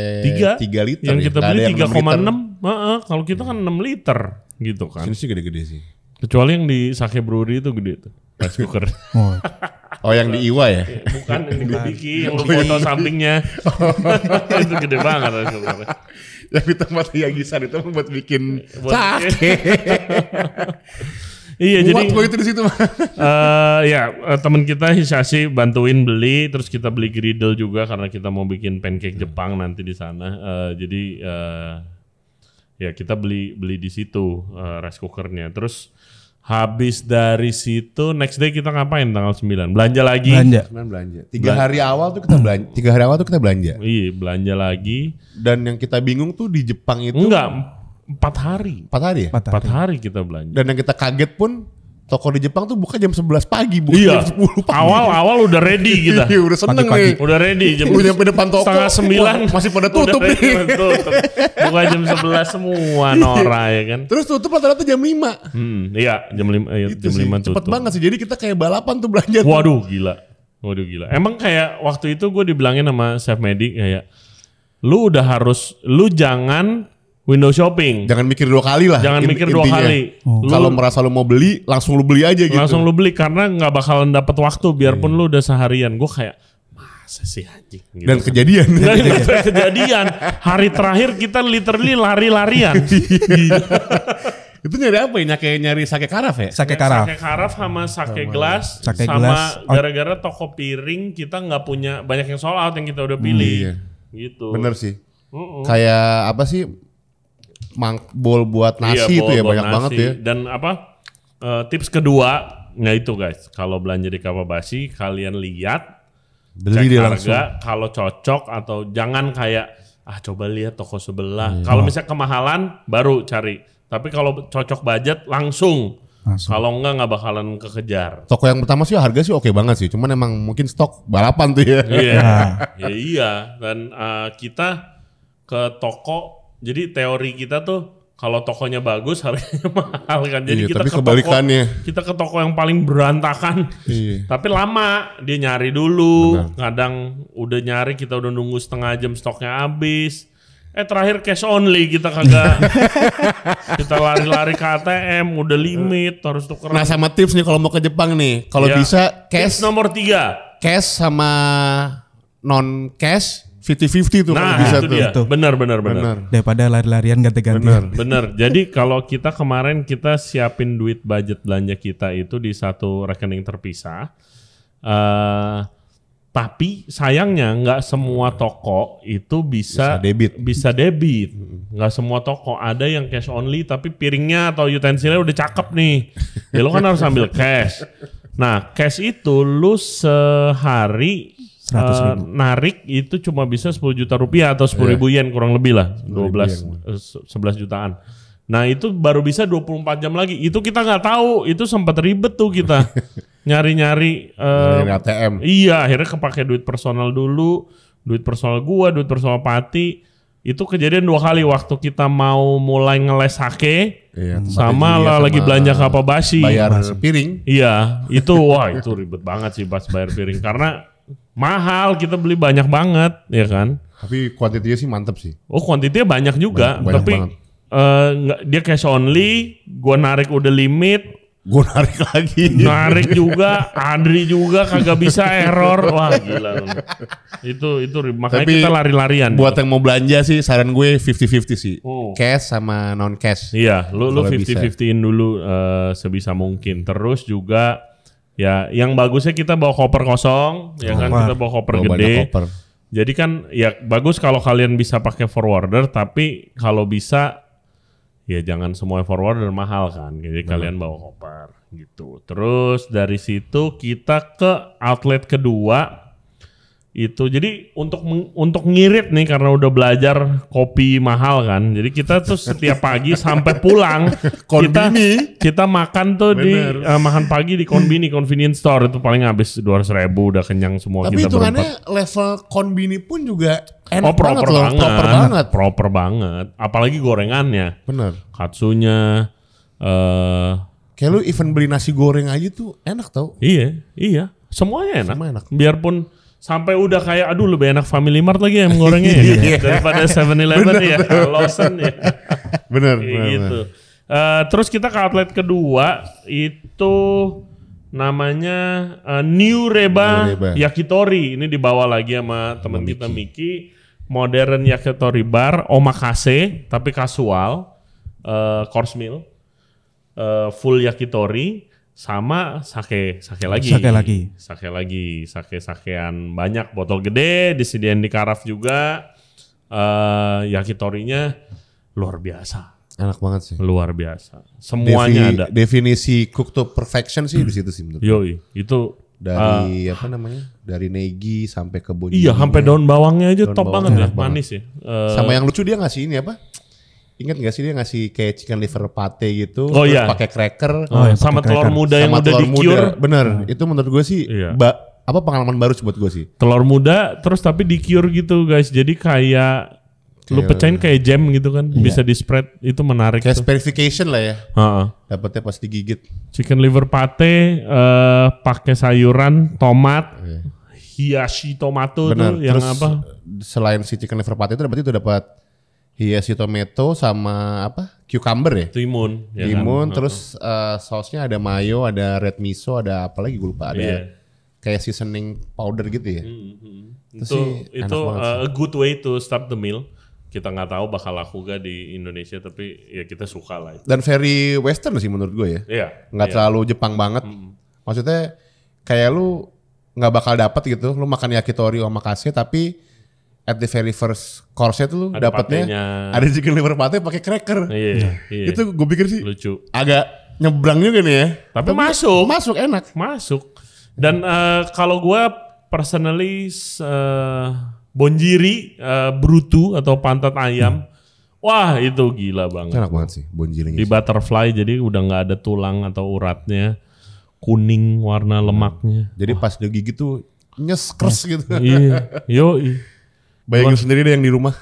3 liter. Yang kita beli 3,6. Kalau kita kan 6 liter gitu kan. Sini sih gede-gede sih. Kecuali yang di Sake Brewery itu gede tuh. Rice cooker. Oh yang di Iwa ya? Bukan yang di Biki, yang lu foto sampingnya. Itu gede banget rice cooker. Yang di tempat Yagi-san itu buat bikin sake. Iya jadi itu di situ. Teman kita Hisashi bantuin beli, terus kita beli griddle juga karena kita mau bikin pancake Jepang nanti di sana. Ya kita beli di situ rice cookernya. Terus habis dari situ next day kita ngapain tanggal 9? Belanja lagi. Belanja. 3 hari awal tuh kita belanja. 3 hari awal tuh kita belanja. Iya, belanja lagi. Dan yang kita bingung tuh di Jepang itu enggak 4 hari. 4 hari ya? 4 hari kita belanja. Dan yang kita kaget pun toko di Jepang tuh buka jam 11 pagi, bukan jam 10 pagi. Awal udah ready kita. Iya, udah seneng nih. Udah ready. Udah nyampe depan toko. 8:30 masih pada tutup nih. Buka jam 11 semua Nora ya kan. Terus tutup rata-rata jam 5. Iya, jam 5 jam 5 tutup. Cepet banget sih. Jadi kita kayak balapan tuh belanja. Waduh, gila. Emang kayak waktu itu gue dibilangin sama Chef Medi kayak lu jangan window shopping. Jangan mikir 2 kali lah. Jangan mikir 2 kali. Kalau merasa lu mau beli, langsung lu beli aja gitu. Langsung lu beli karena nggak bakalan dapet waktu biarpun lu udah seharian. Gue kayak masa sih anjing. Gitu. Dan kejadian. Kejadian. Hari terakhir kita literally lari-larian. Itu nyari apa ya? Nyari sake karaf ya? Sake karaf. Sake karaf sama sake gelas. Sake sama gelas. gara-gara toko piring kita nggak punya banyak yang sold out yang kita udah pilih. Iya. Gitu. Bener sih. Kayak apa sih? Bowl buat nasi itu ya banyak banget ya. Dan apa? Tips kedua, nah itu guys, kalau belanja di Kapabasi kalian lihat, beli dia langsung. Harga, kalau cocok atau jangan kayak coba lihat toko sebelah. Kalau misalnya kemahalan baru cari. Tapi kalau cocok budget langsung. Kalau nggak bakalan kekejar. Toko yang pertama sih harga sih oke banget sih. Cuman emang mungkin stok balapan tuh ya. Iya. Dan kita ke toko. Jadi teori kita tuh kalau tokonya bagus harganya mahal kan. Jadi kita tapi ke kebalikannya. Kita ke toko yang paling berantakan. Tapi lama dia nyari dulu. Kadang udah nyari kita udah nunggu setengah jam stoknya habis. Terakhir cash only kita kagak. Kita lari-lari ke ATM udah limit harus tukeran. Nah sama tips nih kalau mau ke Jepang nih. Kalau bisa cash. Tips nomor 3. Cash sama non cash 50-50 tuh nah, bisa itu tuh. Dia. Benar. Daripada lari-larian ganti-ganti. Benar. Jadi kalau kita kemarin kita siapin duit budget belanja kita itu di satu rekening terpisah. Tapi sayangnya nggak semua toko itu bisa debit. Nggak semua toko ada yang cash only tapi piringnya atau utensilnya udah cakep nih. Ya lo kan harus ambil cash. Nah cash itu lu sehari narik itu cuma bisa 10 juta rupiah atau 10 ribu yen kurang lebih lah. 11 jutaan. Nah itu baru bisa 24 jam lagi. Itu kita nggak tahu. Itu sempat ribet tuh kita. Nyari-nyari ATM. Iya, akhirnya kepake duit personal dulu, duit personal gua, duit personal Pati. Itu kejadian 2 kali waktu kita mau mulai ngeles sake, sama lagi belanja Kapabasi. Bayar piring. Iya, itu ribet banget sih pas bayar piring karena mahal, kita beli banyak banget, ya kan? Tapi kuantitinya sih mantep sih. Oh, kuantitinya banyak juga, banyak tapi dia cash only, gua narik udah limit. Gue narik lagi. Narik juga, Adri juga kagak bisa error. Wah gila. Itu makanya kita lari-larian. Buat yang mau belanja sih saran gue 50-50 sih. Cash sama non cash. Iya, lu 50-50in dulu sebisa mungkin. Terus juga ya yang bagusnya kita bawa koper kosong, ya kan kita bawa koper gede. Jadi kan ya bagus kalau kalian bisa pakai forwarder, tapi kalau bisa ya jangan semua forwarder mahal kan, jadi kalian bawa koper gitu. Terus dari situ kita ke outlet kedua itu, jadi untuk ngirit nih karena udah belajar kopi mahal kan, jadi kita tuh setiap pagi sampai pulang kita makan tuh di makan pagi di convenience store itu paling habis 200.000 udah kenyang semua. Tapi kita berempat. Tapi hitungannya level konbini pun juga enak proper banget. Apalagi gorengannya. Bener. Katsunya. Kayak lu even beli nasi goreng aja tuh enak tau. Iya. Semuanya enak. Semua enak. Biarpun sampai udah kayak aduh lebih enak Family Mart lagi yang gorengnya ya. Daripada 7-Eleven ya. Lawson ya. Bener. Gitu. Terus kita ke outlet kedua itu namanya New Reba Yakitori. Ini dibawa lagi sama teman kita Miki. Modern Yakitori Bar, omakase tapi kasual, course meal, full yakitori sama sake lagi. Sakean banyak, botol gede, disediain di karaf juga. Yakitorinya luar biasa. Enak banget sih. Luar biasa. Semuanya ada. Definisi cook to perfection sih di situ sih menurut. Yoi, itu dari apa namanya? Dari negi sampai ke bodi. Iya, sampai daun bawangnya aja top banget ya, manis ya. Sama yang lucu dia ngasih ini apa? Ingat gak sih dia ngasih kayak chicken liver pate gitu, pakai cracker, sama telur muda yang udah di-cure. Bener, itu menurut gue sih apa pengalaman baru buat gue sih. Telur muda terus tapi di-cure gitu guys, jadi kayak lu pecahin kayak jam gitu kan, bisa di spread, itu menarik. Kayak spherification lah ya. Dapatnya pas digigit. Chicken liver pate pakai sayuran, tomat, hiyashi tomato tuh yang apa? Selain si chicken liver pate itu berarti itu dapat hiyashi tomato sama apa? Cucumber ya? Timun. Timun, terus sausnya ada mayo, ada red miso, ada apa lagi gue lupa, ada kayak seasoning powder gitu ya. Itu a good way to start the meal. kita nggak tahu bakal laku gak di Indonesia, tapi ya kita suka lah. Dan very western sih menurut gue ya. Iya. Nggak terlalu Jepang banget. Maksudnya kayak lu nggak bakal dapet gitu. Lu makan yakitori omakase tapi at the very first course-nya tuh lu dapetnya ada chicken liver pate pakai cracker. Iya. Itu gue pikir sih lucu. Agak nyebrang juga nih ya. Tapi masuk. Masuk enak. Masuk. Dan kalau gue personally bonjiri brutu atau pantat ayam, wah itu gila banget. Enak banget sih bonjirinya. Di butterfly jadi udah nggak ada tulang atau uratnya, kuning warna lemaknya. Jadi pas digigit tuh nyeskres gitu. Iya, yoi. Bayangin sendiri deh yang di rumah.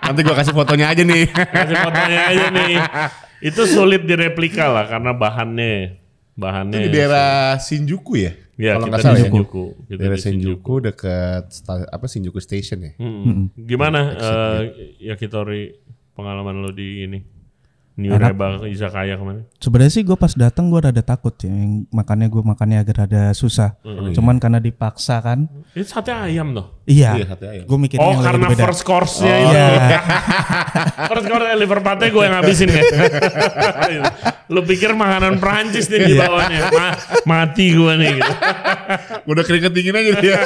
Nanti gua kasih fotonya aja nih. Kasih fotonya aja nih. Itu sulit direplika lah karena bahannya. Itu di daerah Shinjuku ya? Ya, kalau kita nggak salah di Shinjuku. Ya. Daerah Shinjuku dekat Shinjuku Station ya. Gimana yakitori pengalaman lo di ini? New Reba Izakaya kemarin? Sebenarnya sih gue pas datang gue rada takut ya, yang makannya agak rada susah. Cuman karena dipaksa kan. Itu sate ayam loh. Iya. Sate ayam. Gue mikirnya yang karena beda. first course-nya itu. First course liver pate gue yang habisin ya. Lu pikir makanan Perancis nih di bawahnya. Mati gue nih gitu. Udah keringet dingin aja dia.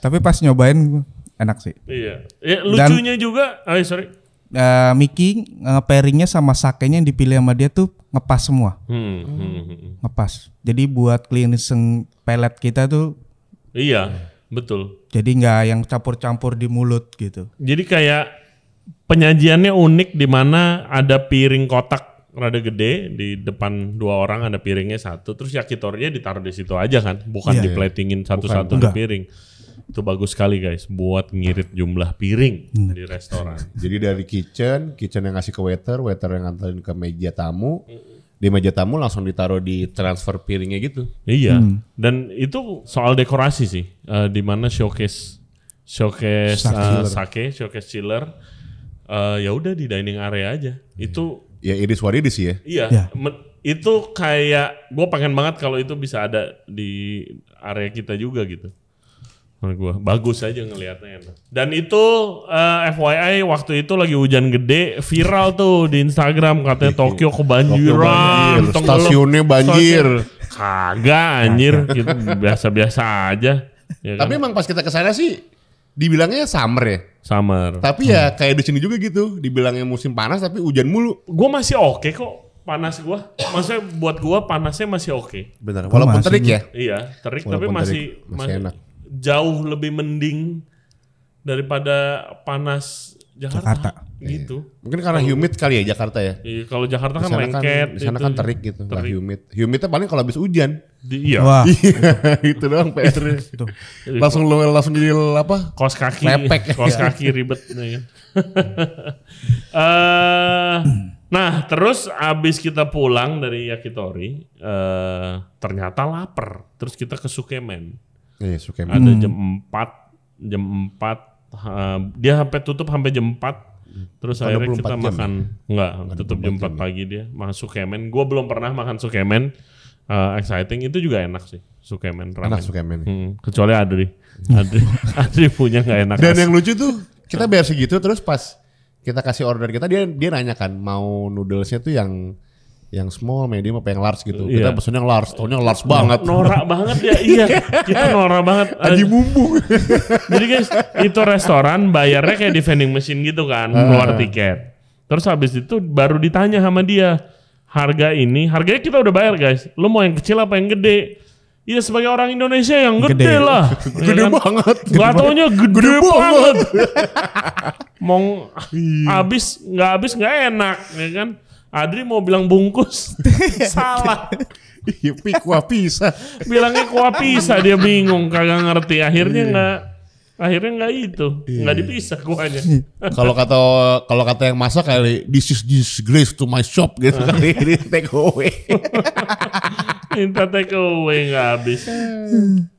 Tapi pas nyobain enak sih. Iya. Ya, lucunya juga, sorry. Mickey pairingnya sama sakenya yang dipilih sama dia tuh ngepas semua. Ngepas. Jadi buat cleansing pelet kita tuh. Iya, betul. Jadi nggak yang campur-campur di mulut gitu. Jadi kayak penyajiannya unik di mana ada piring kotak rada gede di depan dua orang, ada piringnya satu, terus yakitorinya ditaruh di situ aja kan, bukan diplatingin satu-satu di piring. Itu bagus sekali guys, buat ngirit jumlah piring di restoran. Jadi dari kitchen yang ngasih ke waiter yang nganterin ke meja tamu, di meja tamu langsung ditaruh di transfer piringnya gitu. Iya, dan itu soal dekorasi sih, di mana showcase sake, showcase chiller, ya udah di dining area aja. Itu ya iris waridis ya. Iya, itu kayak gue pengen banget kalau itu bisa ada di area kita juga gitu. Gua bagus aja ngelihatnya enak. Dan itu FYI waktu itu lagi hujan gede, viral tuh di Instagram katanya Tokyo kebanjiran, stasiunnya banjir. Kagak anjir, gitu biasa-biasa aja. Ya kan? Tapi emang pas kita kesana sih dibilangnya summer ya. Summer. Tapi ya kayak di sini juga gitu, dibilangnya musim panas tapi hujan mulu. Gua masih oke kok. Panas gua, maksudnya buat gua panasnya masih oke. Benar. Walaupun terik ya. Iya, terik walaupun tapi masih enak. Jauh lebih mending daripada panas Jakarta. Gitu. Mungkin karena humid kali ya Jakarta ya. Iya, kalau Jakarta kan lengket. Di sana kan terik gitu, nggak humid. Humidnya paling kalau habis hujan. Iya. Wah. Itu doang PR. langsung jadi apa? Kos kaki. Lepek. Kos kaki ribet. Nah, terus abis kita pulang dari yakitori, ternyata lapar. Terus kita ke Sukemen. Iya, Sukemen. Ada jam 4, dia sampai tutup sampai jam 4. Terus akhirnya kita makan, tutup jam 4 pagi dia, makan Sukemen. Gue belum pernah makan Sukemen, exciting, itu juga enak sih, Sukemen ramen. Enak Sukemen. Kecuali Adri punya gak enak. Dan yang lucu tuh, kita bayar segitu terus pas kita kasih order kita, dia nanya kan, mau noodlesnya tuh yang small, medium apa yang large gitu. Kita pesennya yang large, taunya large banget. Norak banget ya, iya. Kita norak banget. Aji mumbung. Jadi guys, itu restoran bayarnya kayak di vending machine gitu kan, keluar tiket. Terus habis itu baru ditanya sama dia, harganya kita udah bayar guys. Lu mau yang kecil apa yang gede? Iya sebagai orang Indonesia yang gede lah. Gede banget. Gak taunya gede banget. Mau habis nggak enak, ya kan? Adri mau bilang bungkus, salah. Iya, kuah pisah. Bilangnya kuah pisah, dia bingung, kagak ngerti. Akhirnya nggak itu, nggak dipisah kuahnya. Kalau kata yang masak kali, this is disgrace to my shop gitu kali, ini take away. Minta take away nggak habis.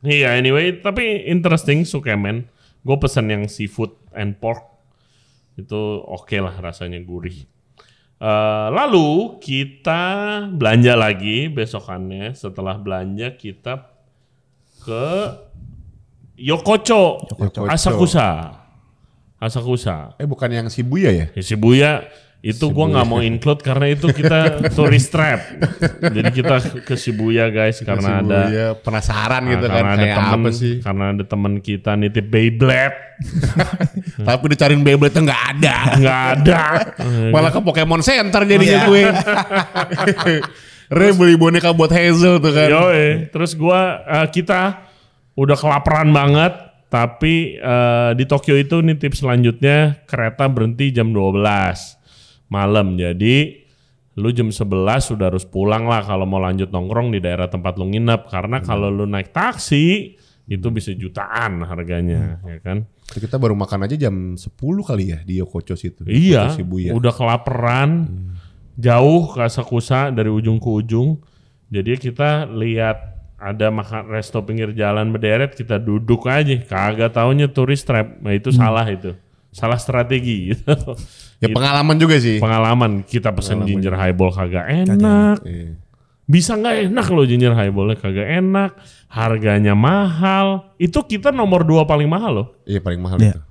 Iya, anyway, tapi interesting Sukemen. Gue pesen yang seafood and pork, itu oke lah rasanya, gurih. Lalu kita belanja lagi besokannya. Setelah belanja kita ke Yokocho. Asakusa. Bukan yang Shibuya ya? Shibuya itu gue nggak mau include karena itu kita tourist trap. Jadi kita ke Shibuya guys karena Shibuya, ada penasaran gitu kan kayak apa sih? Karena ada teman kita nitip Beyblade. Tapi dicariin Beyblade nggak ada. Malah ke Pokemon Center jadinya gue. Beli boneka buat Hazel tuh kan. Terus kita udah kelaparan banget. Tapi di Tokyo itu nih tips selanjutnya kereta berhenti jam 12 malam. Jadi lu jam 11 sudah harus pulang lah kalau mau lanjut nongkrong di daerah tempat lu nginep. Karena kalau lu naik taksi itu bisa jutaan harganya, ya kan? Kita baru makan aja jam 10 kali ya di Yokocho situ. Iya, udah kelaparan, jauh ke Asakusa dari ujung ke ujung. Jadi kita lihat ada makan resto pinggir jalan berderet, kita duduk aja. Kagak taunya tourist trap. Nah itu salah itu. Salah strategi gitu. Ya pengalaman juga sih. Pengalaman. Kita pesen ginger highball kagak enak. Bisa gak enak loh ginger highballnya kagak enak. Harganya mahal. Itu kita nomor 2 paling mahal loh. Iya paling mahal itu.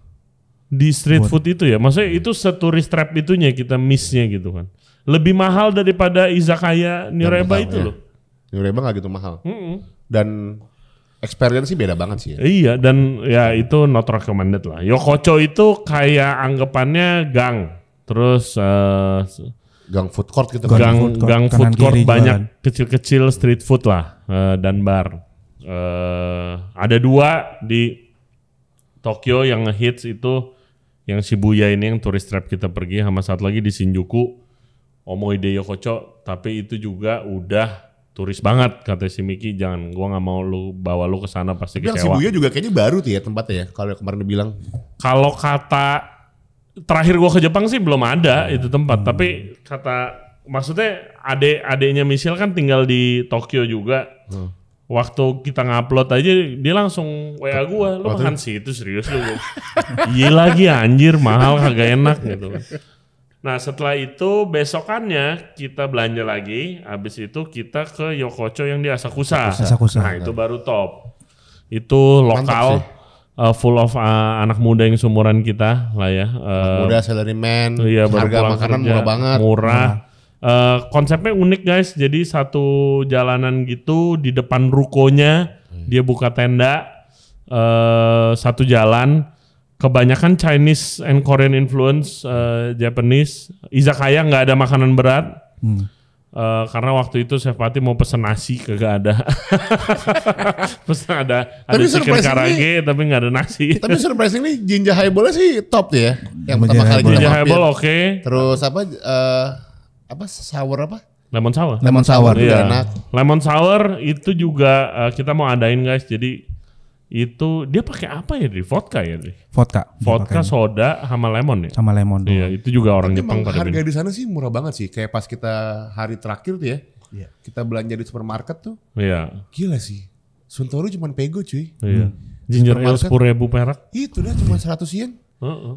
Di street food itu ya. Maksudnya itu seturis trap itunya kita missnya gitu kan. Lebih mahal daripada izakaya Nyoreba itu loh. Nyoreba gak gitu mahal. Dan experience sih beda banget sih ya. Iya dan ya itu not recommended lah. Yokocho itu kayak anggapannya gang. Terus gang food court gitu. Gang food court banyak kecil-kecil street food lah dan bar. Ada 2 di Tokyo yang ngehits itu yang Shibuya ini yang tourist trap kita pergi, sama satu lagi di Shinjuku Omoide Yokocho, tapi itu juga udah turis banget kata si Miki, jangan, gua nggak mau bawa lu ke sana pasti kecewa. Yang Shibuya juga kayaknya baru tuh ya tempatnya ya, kalau kemarin dibilang. Kalau kata terakhir gua ke Jepang sih belum ada itu tempat, tapi kata maksudnya adeknya Michelle kan tinggal di Tokyo juga. Waktu kita ngupload aja dia langsung WA gua, lu makan situ serius lu? Iya lagi anjir, mahal kagak enak gitu. Nah setelah itu besokannya kita belanja lagi, habis itu kita ke Yokocho yang di Asakusa. Nah itu baru top. Itu lokal, full of anak muda yang seumuran kita lah ya. Muda, salaryman, iya, harga makanan kerja, murah banget. Murah. Konsepnya unik guys, jadi satu jalanan gitu di depan rukonya dia buka tenda, satu jalan. Kebanyakan Chinese and Korean influence, Japanese. Izakaya nggak ada makanan berat. Karena waktu itu Chef Pati mau pesen nasi, kagak ada. Pesen ada chicken karage tapi nggak ada nasi. Tapi surprisingly ginger highball sih top ya. Yang pertama kali ginger highball oke. Terus sour apa? Lemon sour. Lemon sour iya. Enak. Lemon sour itu juga kita mau adain guys. Jadi itu dia pakai apa ya, di vodka ya? Vodka, soda, sama lemon ya? Sama lemon doang. Iya, itu juga orang Jepang pada harga di sana sih murah banget sih. Kayak pas kita hari terakhir tuh ya, kita belanja di supermarket tuh. Iya. Gila sih. Suntoru cuma pego cuy. Iya. Ginger ale 10.000 perak. Itu dah cuma 100 yen.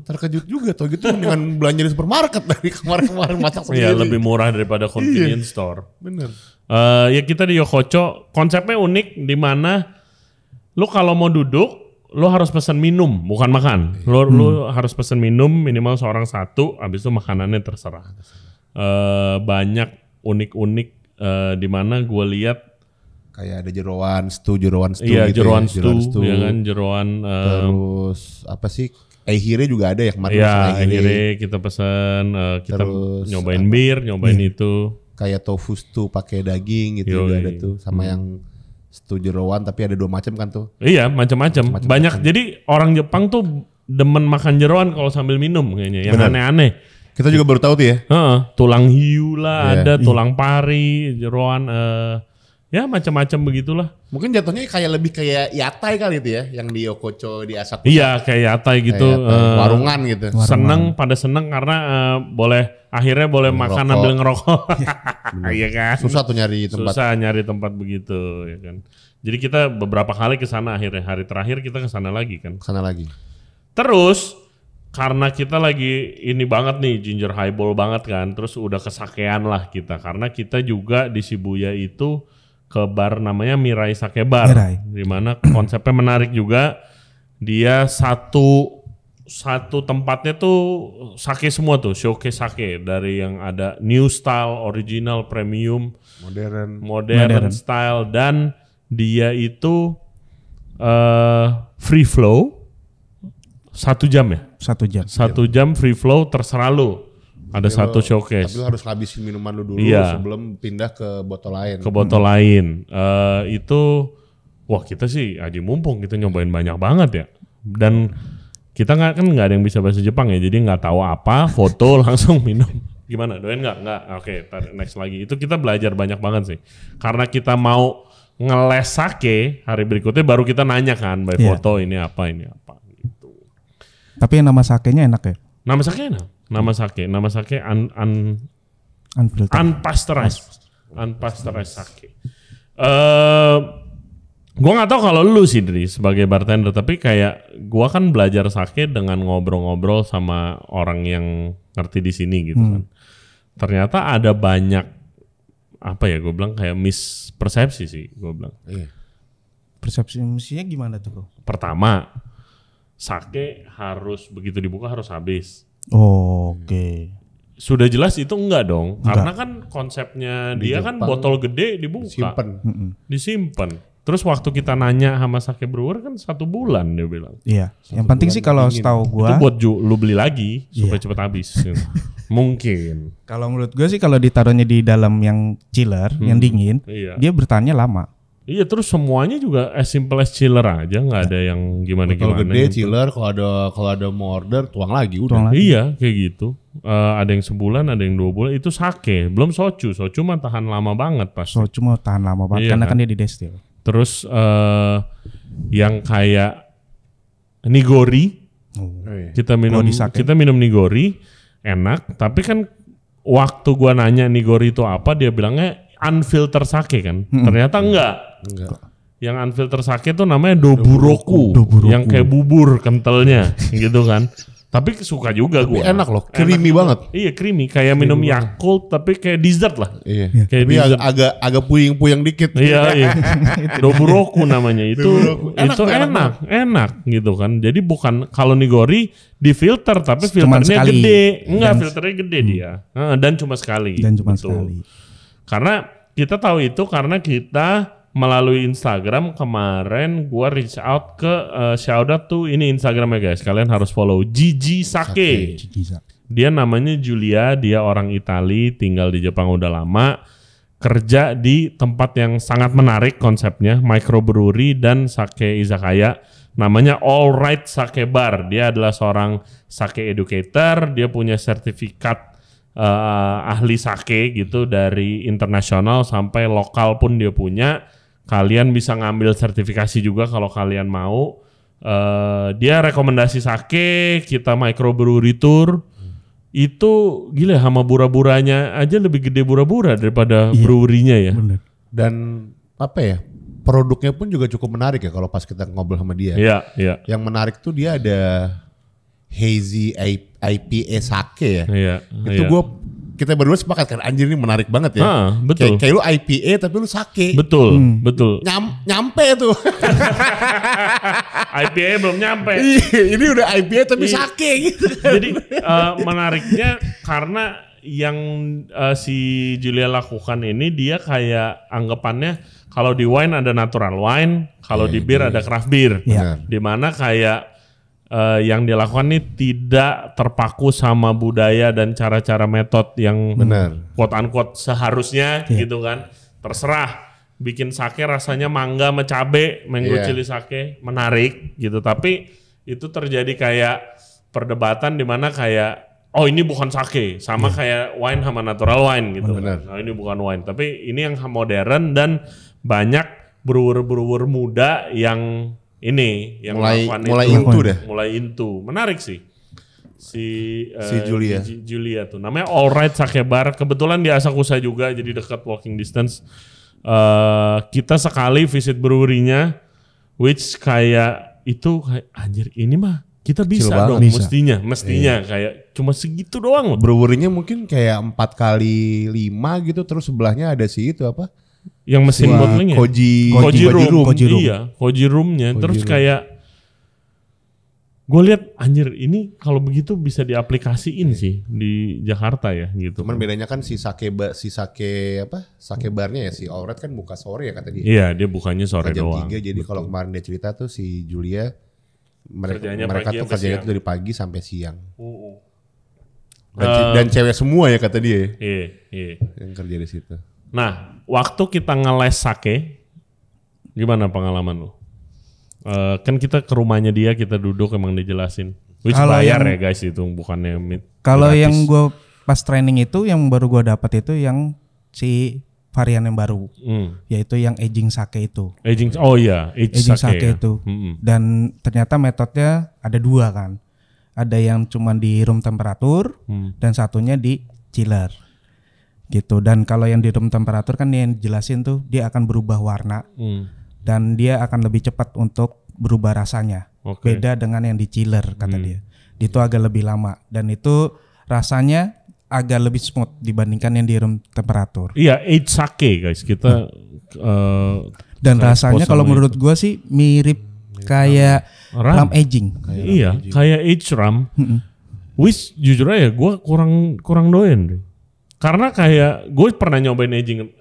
Terkejut juga tuh gitu dengan belanja di supermarket dari kemarin masak sendiri. Iya, lebih murah daripada convenience store. Bener. Ya kita di Yokocho, konsepnya unik di mana lu kalau mau duduk, lu harus pesan minum, bukan makan. Lu harus pesan minum minimal seorang satu, habis itu makanannya terserah. Banyak unik-unik di mana gue lihat kayak ada jeroan stew iya, gitu. Jeroan stew, ya kan, jeroan. Terus apa sih? Ehire juga ada ya kemarin. Iya, ehire kita pesan, kita terus, nyobain bir, nyobain itu. Kayak tofu stew pakai daging gitu juga ada tuh, sama yang stew jeroan tapi ada 2 macam kan tuh. Iya, macam-macam. Banyak. Jadi orang Jepang tuh demen makan jeroan kalau sambil minum kayaknya. Yang aneh-aneh. Kita juga baru tahu tuh ya. Tulang hiu lah, ada tulang pari, jeroan, ya macam-macam begitulah. Mungkin jatuhnya kayak lebih kayak yatai kali itu ya, yang di Yokocho di Asakusa. Iya, kayak yatai gitu. Warungan gitu. Pada seneng karena akhirnya boleh makan sambil ngerokok. Iya kan. Susah tuh nyari tempat. Susah nyari tempat begitu, ya kan. Jadi kita beberapa kali ke sana, akhirnya hari terakhir kita ke sana lagi kan. Ke sana lagi. Terus karena kita lagi ini banget nih, ginger highball banget kan, terus udah kesakean lah kita, karena kita juga di Shibuya itu ke bar namanya Mirai Sake Bar, di mana konsepnya menarik juga. Dia satu tempatnya tuh sake semua tuh, showcase sake dari yang ada new style, original, premium, modern style, dan dia itu free flow 1 jam ya? 1 jam. 1 jam free flow terserah lu. Ada satu showcase. Tapi lu harus ngabisin minuman lu dulu sebelum pindah ke botol lain. Itu wah kita sih aja mumpung kita nyobain banyak banget ya. Dan kita nggak ada yang bisa bahasa Jepang ya, jadi nggak tahu apa, foto langsung minum. Gimana, doain nggak? Oke, next lagi. Itu kita belajar banyak banget sih. Karena kita mau ngeles sake, hari berikutnya baru kita nanya kan, by foto ini apa gitu. Tapi nama sakenya enak ya? Nama sake enak. Nama sake unpasteurized sake. Gue nggak tahu kalau lu sih Dri sebagai bartender, tapi kayak gue kan belajar sake dengan ngobrol-ngobrol sama orang yang ngerti di sini gitu kan. Ternyata ada banyak apa ya, gue bilang kayak mispersepsi sih gue bilang. Persepsinya gimana tuh? Pertama, sake harus begitu dibuka harus habis. Oke. Sudah jelas itu enggak dong, karena kan konsepnya dia kan botol gede dibuka, disimpan. Terus waktu kita nanya sama sake brewer kan 1 bulan dia bilang. Iya. Yang penting sih kalau setahu gua itu buat lu beli lagi supaya cepat habis. Mungkin. Kalau menurut gua sih kalau ditaruhnya di dalam yang chiller, yang dingin, dia bertahannya lama. Iya, terus semuanya juga as simple as chiller aja, nggak ada yang gimana-gimana. Kalau gede gitu. Chiller, kalau ada mau order tuang lagi udah. Iya, kayak gitu. Ada yang sebulan, ada yang 2 bulan. Itu sake, belum soju. Soju mah tahan lama banget pasti. Soju mah tahan lama banget karena kan dia didestil. Terus yang kayak nigori, kita minum nigori enak. Tapi kan waktu gua nanya nigori itu apa, dia bilangnya unfilter sake kan. Ternyata enggak. Yang unfilter sake tuh namanya doburoku. Yang kayak bubur kentalnya gitu kan. Tapi suka juga gue. Enak loh, creamy banget. Iya, creamy kayak minum Yakult tapi kayak dessert lah. Iya. Kayak dessert. agak puyeng-puyeng dikit. Iya. Doburoku namanya itu. Itu enak gitu kan. Jadi bukan kalau nigori difilter tapi filternya gede. Enggak, filternya gede dia. Dan cuma sekali. Sekali. Karena kita tahu itu karena kita melalui Instagram kemarin gua reach out ke shout out tuh ini Instagramnya guys, kalian harus follow Gigi Sake. Dia namanya Julia, dia orang Itali, tinggal di Jepang udah lama, kerja di tempat yang sangat menarik konsepnya, microbrewery dan sake izakaya, namanya All Right Sake Bar. Dia adalah seorang sake educator, dia punya sertifikat ahli sake gitu dari internasional sampai lokal pun dia punya. Kalian bisa ngambil sertifikasi juga kalau kalian mau. Dia rekomendasi sake, kita microbrewery tour. Itu gila, sama bura-buranya aja lebih gede bura-bura daripada brewery-nya ya. Bener. Dan apa ya, produknya pun juga cukup menarik ya kalau pas kita ngobrol sama dia. Iya. Yang menarik tuh dia ada hazy IPA sake ya. Iya. Itu kita berdua sepakat kan, anjir ini menarik banget ya. Betul. Kayak lu IPA tapi lu sake. Betul. Nyampe tuh. IPA belum nyampe. Ini udah IPA tapi sake gitu. Jadi menariknya karena yang si Julia lakukan ini, dia kayak anggapannya kalau di wine ada natural wine, kalau di beer ada craft beer. Dimana kayak yang dilakukan ini tidak terpaku sama budaya dan cara-cara metode yang quote unquote seharusnya gitu kan. Terserah bikin sake rasanya mangga sama cabe, mango chili sake, menarik gitu. Tapi itu terjadi kayak perdebatan di mana kayak ini bukan sake, sama kayak wine sama natural wine gitu. Nah, ini bukan wine, tapi ini yang modern dan banyak brewer-brewer muda yang ini yang mulai into. Menarik sih. Si Julia tuh namanya All Right Sake Bar, kebetulan di Asakusa juga, jadi dekat walking distance. Kita sekali visit brewery-nya, which kayak itu anjir ini mah kita bisa dong, mestinya kayak cuma segitu doang. Brewery-nya mungkin kayak 4x5 gitu, terus sebelahnya ada si itu apa? Yang mesin bottlingnya Koji room. Iya, Koji roomnya. Terus kayak gue lihat anjir ini kalau begitu bisa diaplikasiin sih di Jakarta ya gitu. Cuman bedanya kan si sake barnya ya si All Red kan buka sore ya kata dia. Iya, dia bukannya sore jam doang. 3, jadi kalau kemarin dia cerita tuh si Julia mereka tuh kerjanya tuh dari pagi sampai siang. Dan cewek semua ya kata dia. Iya. Yang kerja di situ. Nah, waktu kita ngeles sake, gimana pengalaman lo? Kan kita ke rumahnya dia, kita duduk emang dijelasin. Which Kalau bayar yang, ya guys itu, bukannya kalau gratis. yang gue pas training itu yang baru gue dapat itu yang si varian yang baru, yaitu yang aging sake itu. Aging sake itu. Dan ternyata metodnya ada 2 kan. Ada yang cuma di room temperatur dan satunya di chiller. Gitu. Dan kalau yang di room temperatur kan yang jelasin tuh dia akan berubah warna. Dan dia akan lebih cepat untuk berubah rasanya. Beda dengan yang di chiller kata dia. Itu agak lebih lama dan itu rasanya agak lebih smooth dibandingkan yang di room temperatur. Iya, aged sake guys. Kita dan rasanya kalau menurut gua sih mirip kayak rum aging. Kayak aged rum. Which jujur aja gua kurang doyan deh. Karena kayak gue pernah nyobain aging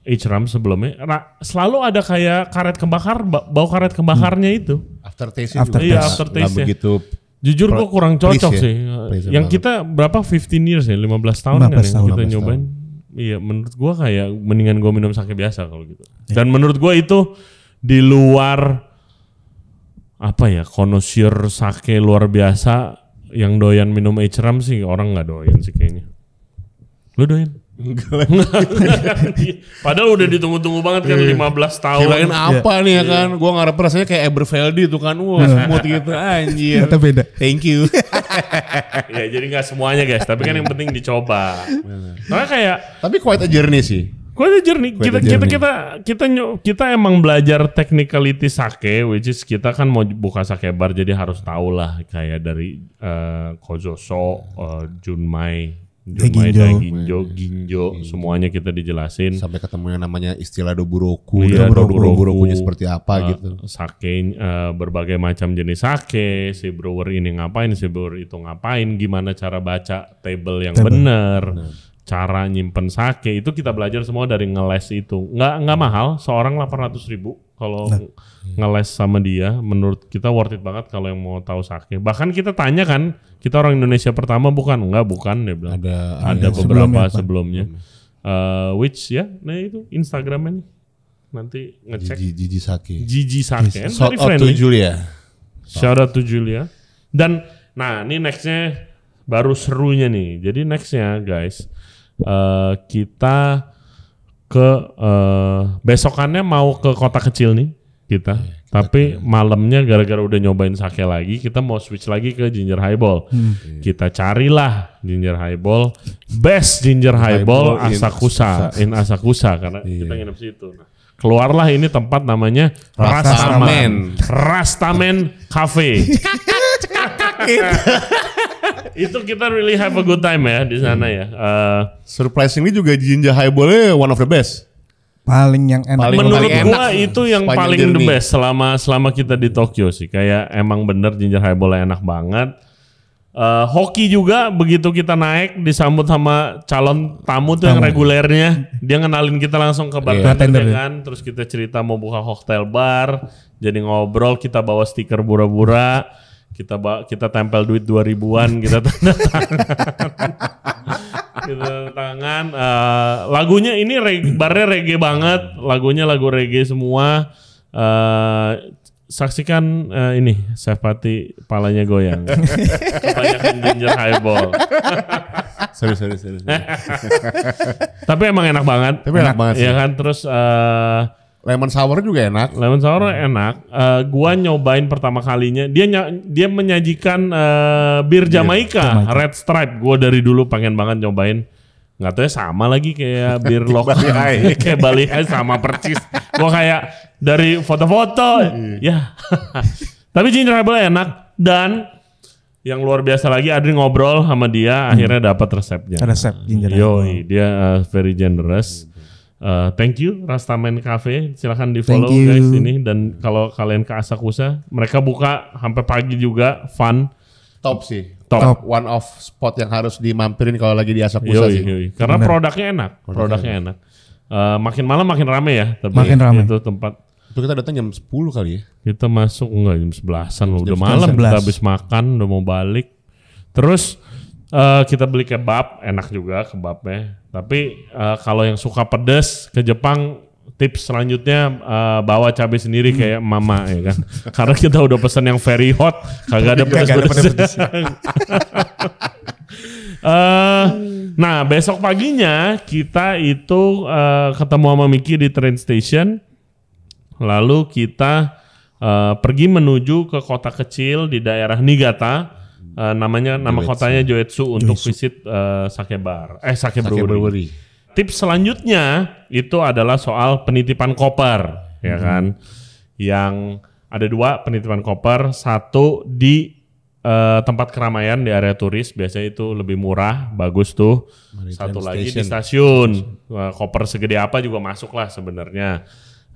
aged rum sebelumnya, selalu ada kayak karet kebakar, bau karet kebakarnya itu. Aftertaste-nya aftertaste-nya. begitu. Jujur gue kurang cocok sih. Yang kita berapa 15 years ya, 15 tahun kan yang kita nyobain. Iya, menurut gue kayak mendingan gue minum sake biasa kalau gitu. Dan menurut gue itu di luar connoisseur sake luar biasa yang doyan minum aged rum sih orang nggak doyan sih kayaknya. Lu doyan? Enggak. Padahal udah ditunggu-tunggu banget kan 15 tahun. Kirain apa nih ya kan? Gua ngarep rasanya kayak Eberveldi tuh kan. Wah, smooth gitu anjir. Ternyata beda. Thank you. Ya jadi gak semuanya guys, tapi kan yang penting dicoba. Nah kayak tapi quite a journey sih. Quite a journey. Kita emang belajar technicality sake, which is kita kan mau buka sake bar jadi harus tahu lah kayak dari kozoso, junmai, ginjo, semuanya kita dijelasin. Sampai ketemu yang namanya istilah doburoku, doburokunya seperti apa gitu. Sake, berbagai macam jenis sake, si brewer ini ngapain, si brewer itu ngapain, gimana cara baca table yang benar, cara nyimpen sake, itu kita belajar semua dari ngeles itu. Nggak mahal, seorang 800.000 kalau ngeles sama dia. Menurut kita worth it banget kalau yang mau tahu sake. Bahkan kita tanya kan, kita orang Indonesia pertama bukan? Enggak, bukan dia bilang. Ada beberapa sebelumnya. Which nah itu Instagramnya nih. Nanti ngecek. Gigi Sake. Shout out to Julia. Shout out to Julia. Dan nah ini nextnya baru serunya nih. Jadi nextnya guys, kita ke besokannya mau ke kota kecil nih kita. Tapi malamnya gara-gara udah nyobain sake lagi, kita mau switch lagi ke ginger highball. Kita carilah ginger highball, best ginger highball in Asakusa karena kita nginep situ. Nah, keluarlah ini tempat namanya Rastaman Cafe. Itu kita really have a good time ya di sana ya. Surprisingly juga ginger highballnya one of the best. Paling yang enak. Menurut gua itu yang paling the best selama kita di Tokyo sih. Kayak emang bener ginger highball enak banget. Hoki juga begitu kita naik disambut sama calon tamu tuh yang regulernya. Dia ngenalin kita langsung ke bartender kan. Terus kita cerita mau buka cocktail bar. Jadi ngobrol, kita bawa stiker Bura-Bura. Kita tempel duit 2000-an, kita tanda tangan. Lagunya ini barnya reggae banget, lagunya lagu reggae semua. Saksikan ini Chef Pati palanya goyang. Kebanyakan ginger highball. Sorry. Tapi emang enak banget. Ya kan, terus lemon sour juga enak. Lemon sour enak. Gua nyobain pertama kalinya. Dia menyajikan bir Jamaika, Red Stripe. Gua dari dulu pengen banget nyobain. Nggak tahu ya sama lagi kayak bir lokal. Kayak Bali High sama persis. Gua kayak dari foto-foto. Ya. Tapi ginger highball enak. Dan yang luar biasa lagi, Adri ngobrol sama dia. Akhirnya dapat resepnya. Resep ginger highball. Dia very generous. Thank you Rastaman Cafe, silahkan di follow guys ini. Dan kalau kalian ke Asakusa, mereka buka sampai pagi juga, fun. Top sih. Top. One of spot yang harus dimampirin kalau lagi di Asakusa sih. Karena produknya enak. Makin malam makin rame ya. Tapi makin rame. Itu tempat. Itu kita datang jam 10 kali ya. Kita masuk jam 11-an loh. Udah malam, kita habis makan, udah mau balik. Terus kita beli kebab, enak juga kebabnya. Tapi kalau yang suka pedas ke Jepang, tips selanjutnya bawa cabai sendiri kayak mama ya kan. Karena kita udah pesan yang very hot, kagak ada pedas-pedas. Nah besok paginya kita itu ketemu sama Miki di train station. Lalu kita pergi menuju ke kota kecil di daerah Niigata. Nama kotanya Joetsu untuk visit sake brewery. Tips selanjutnya itu adalah soal penitipan koper, ya kan? Yang ada 2 penitipan koper, satu di tempat keramaian di area turis, biasanya itu lebih murah, bagus tuh. Satu lagi di stasiun, koper segede apa juga masuk lah sebenarnya.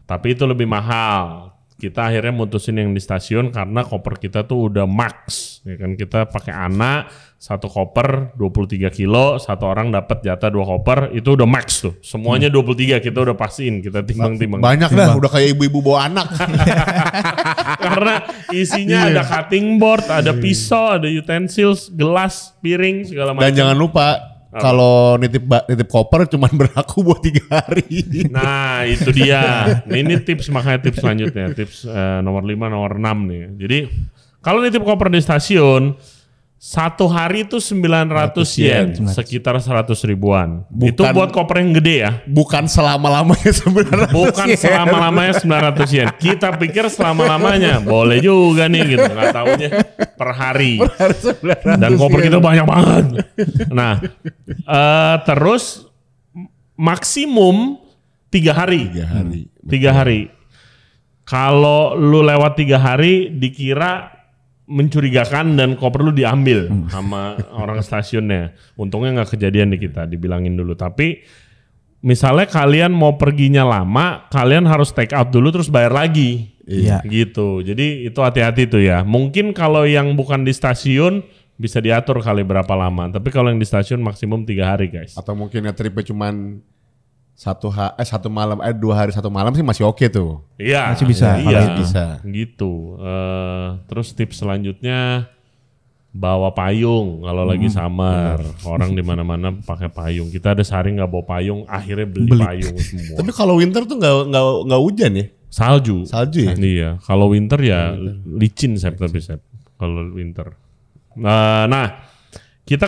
Tapi itu lebih mahal. Kita akhirnya mutusin yang di stasiun karena koper kita tuh udah max, ya kan. Kita pakai anak, 1 koper 23 kilo, 1 orang dapat jatah 2 koper, itu udah max tuh. Semuanya 23 kita udah pastiin, kita timbang-timbang. Banyak dah, udah kayak ibu-ibu bawa anak. Karena isinya ada cutting board, ada pisau, ada utensils, gelas, piring, segala macam. Dan jangan lupa kalau nitip koper cuman berlaku buat 3 hari. Nah itu dia. Ini tips, makanya tips selanjutnya. Tips nomor 5, nomor 6 nih. Jadi kalau nitip koper di stasiun, 1 hari itu 900 yen, sekitar 100 ribuan. Itu buat koper yang gede ya. Bukan selama-lamanya 900 Bukan yen. selama-lamanya 900 yen. Kita pikir selama-lamanya. Boleh juga nih gitu. Nggak taunya per hari. Dan koper kita banyak banget. Nah, terus maksimum 3 hari. 3 hari. Kalau lu lewat 3 hari dikira mencurigakan dan koper lu diambil sama orang stasiunnya. Untungnya nggak kejadian di kita, dibilangin dulu. Tapi misalnya kalian mau perginya lama, kalian harus take out dulu terus bayar lagi. Iya. Gitu. Jadi itu hati-hati tuh ya. Mungkin kalau yang bukan di stasiun bisa diatur kali berapa lama. Tapi kalau yang di stasiun maksimum 3 hari guys. Atau mungkin ya tripnya cuman 2 hari 1 malam sih masih oke tuh. Iya. Masih bisa. Iya. Bisa. Gitu. Terus tips selanjutnya bawa payung kalau lagi summer. Orang di mana-mana pakai payung. Kita ada sehari nggak bawa payung, akhirnya beli payung semua. Tapi kalau winter tuh nggak hujan ya? Salju ya? Iya. Kalau winter ya licin tapi kalau winter. Nah, kita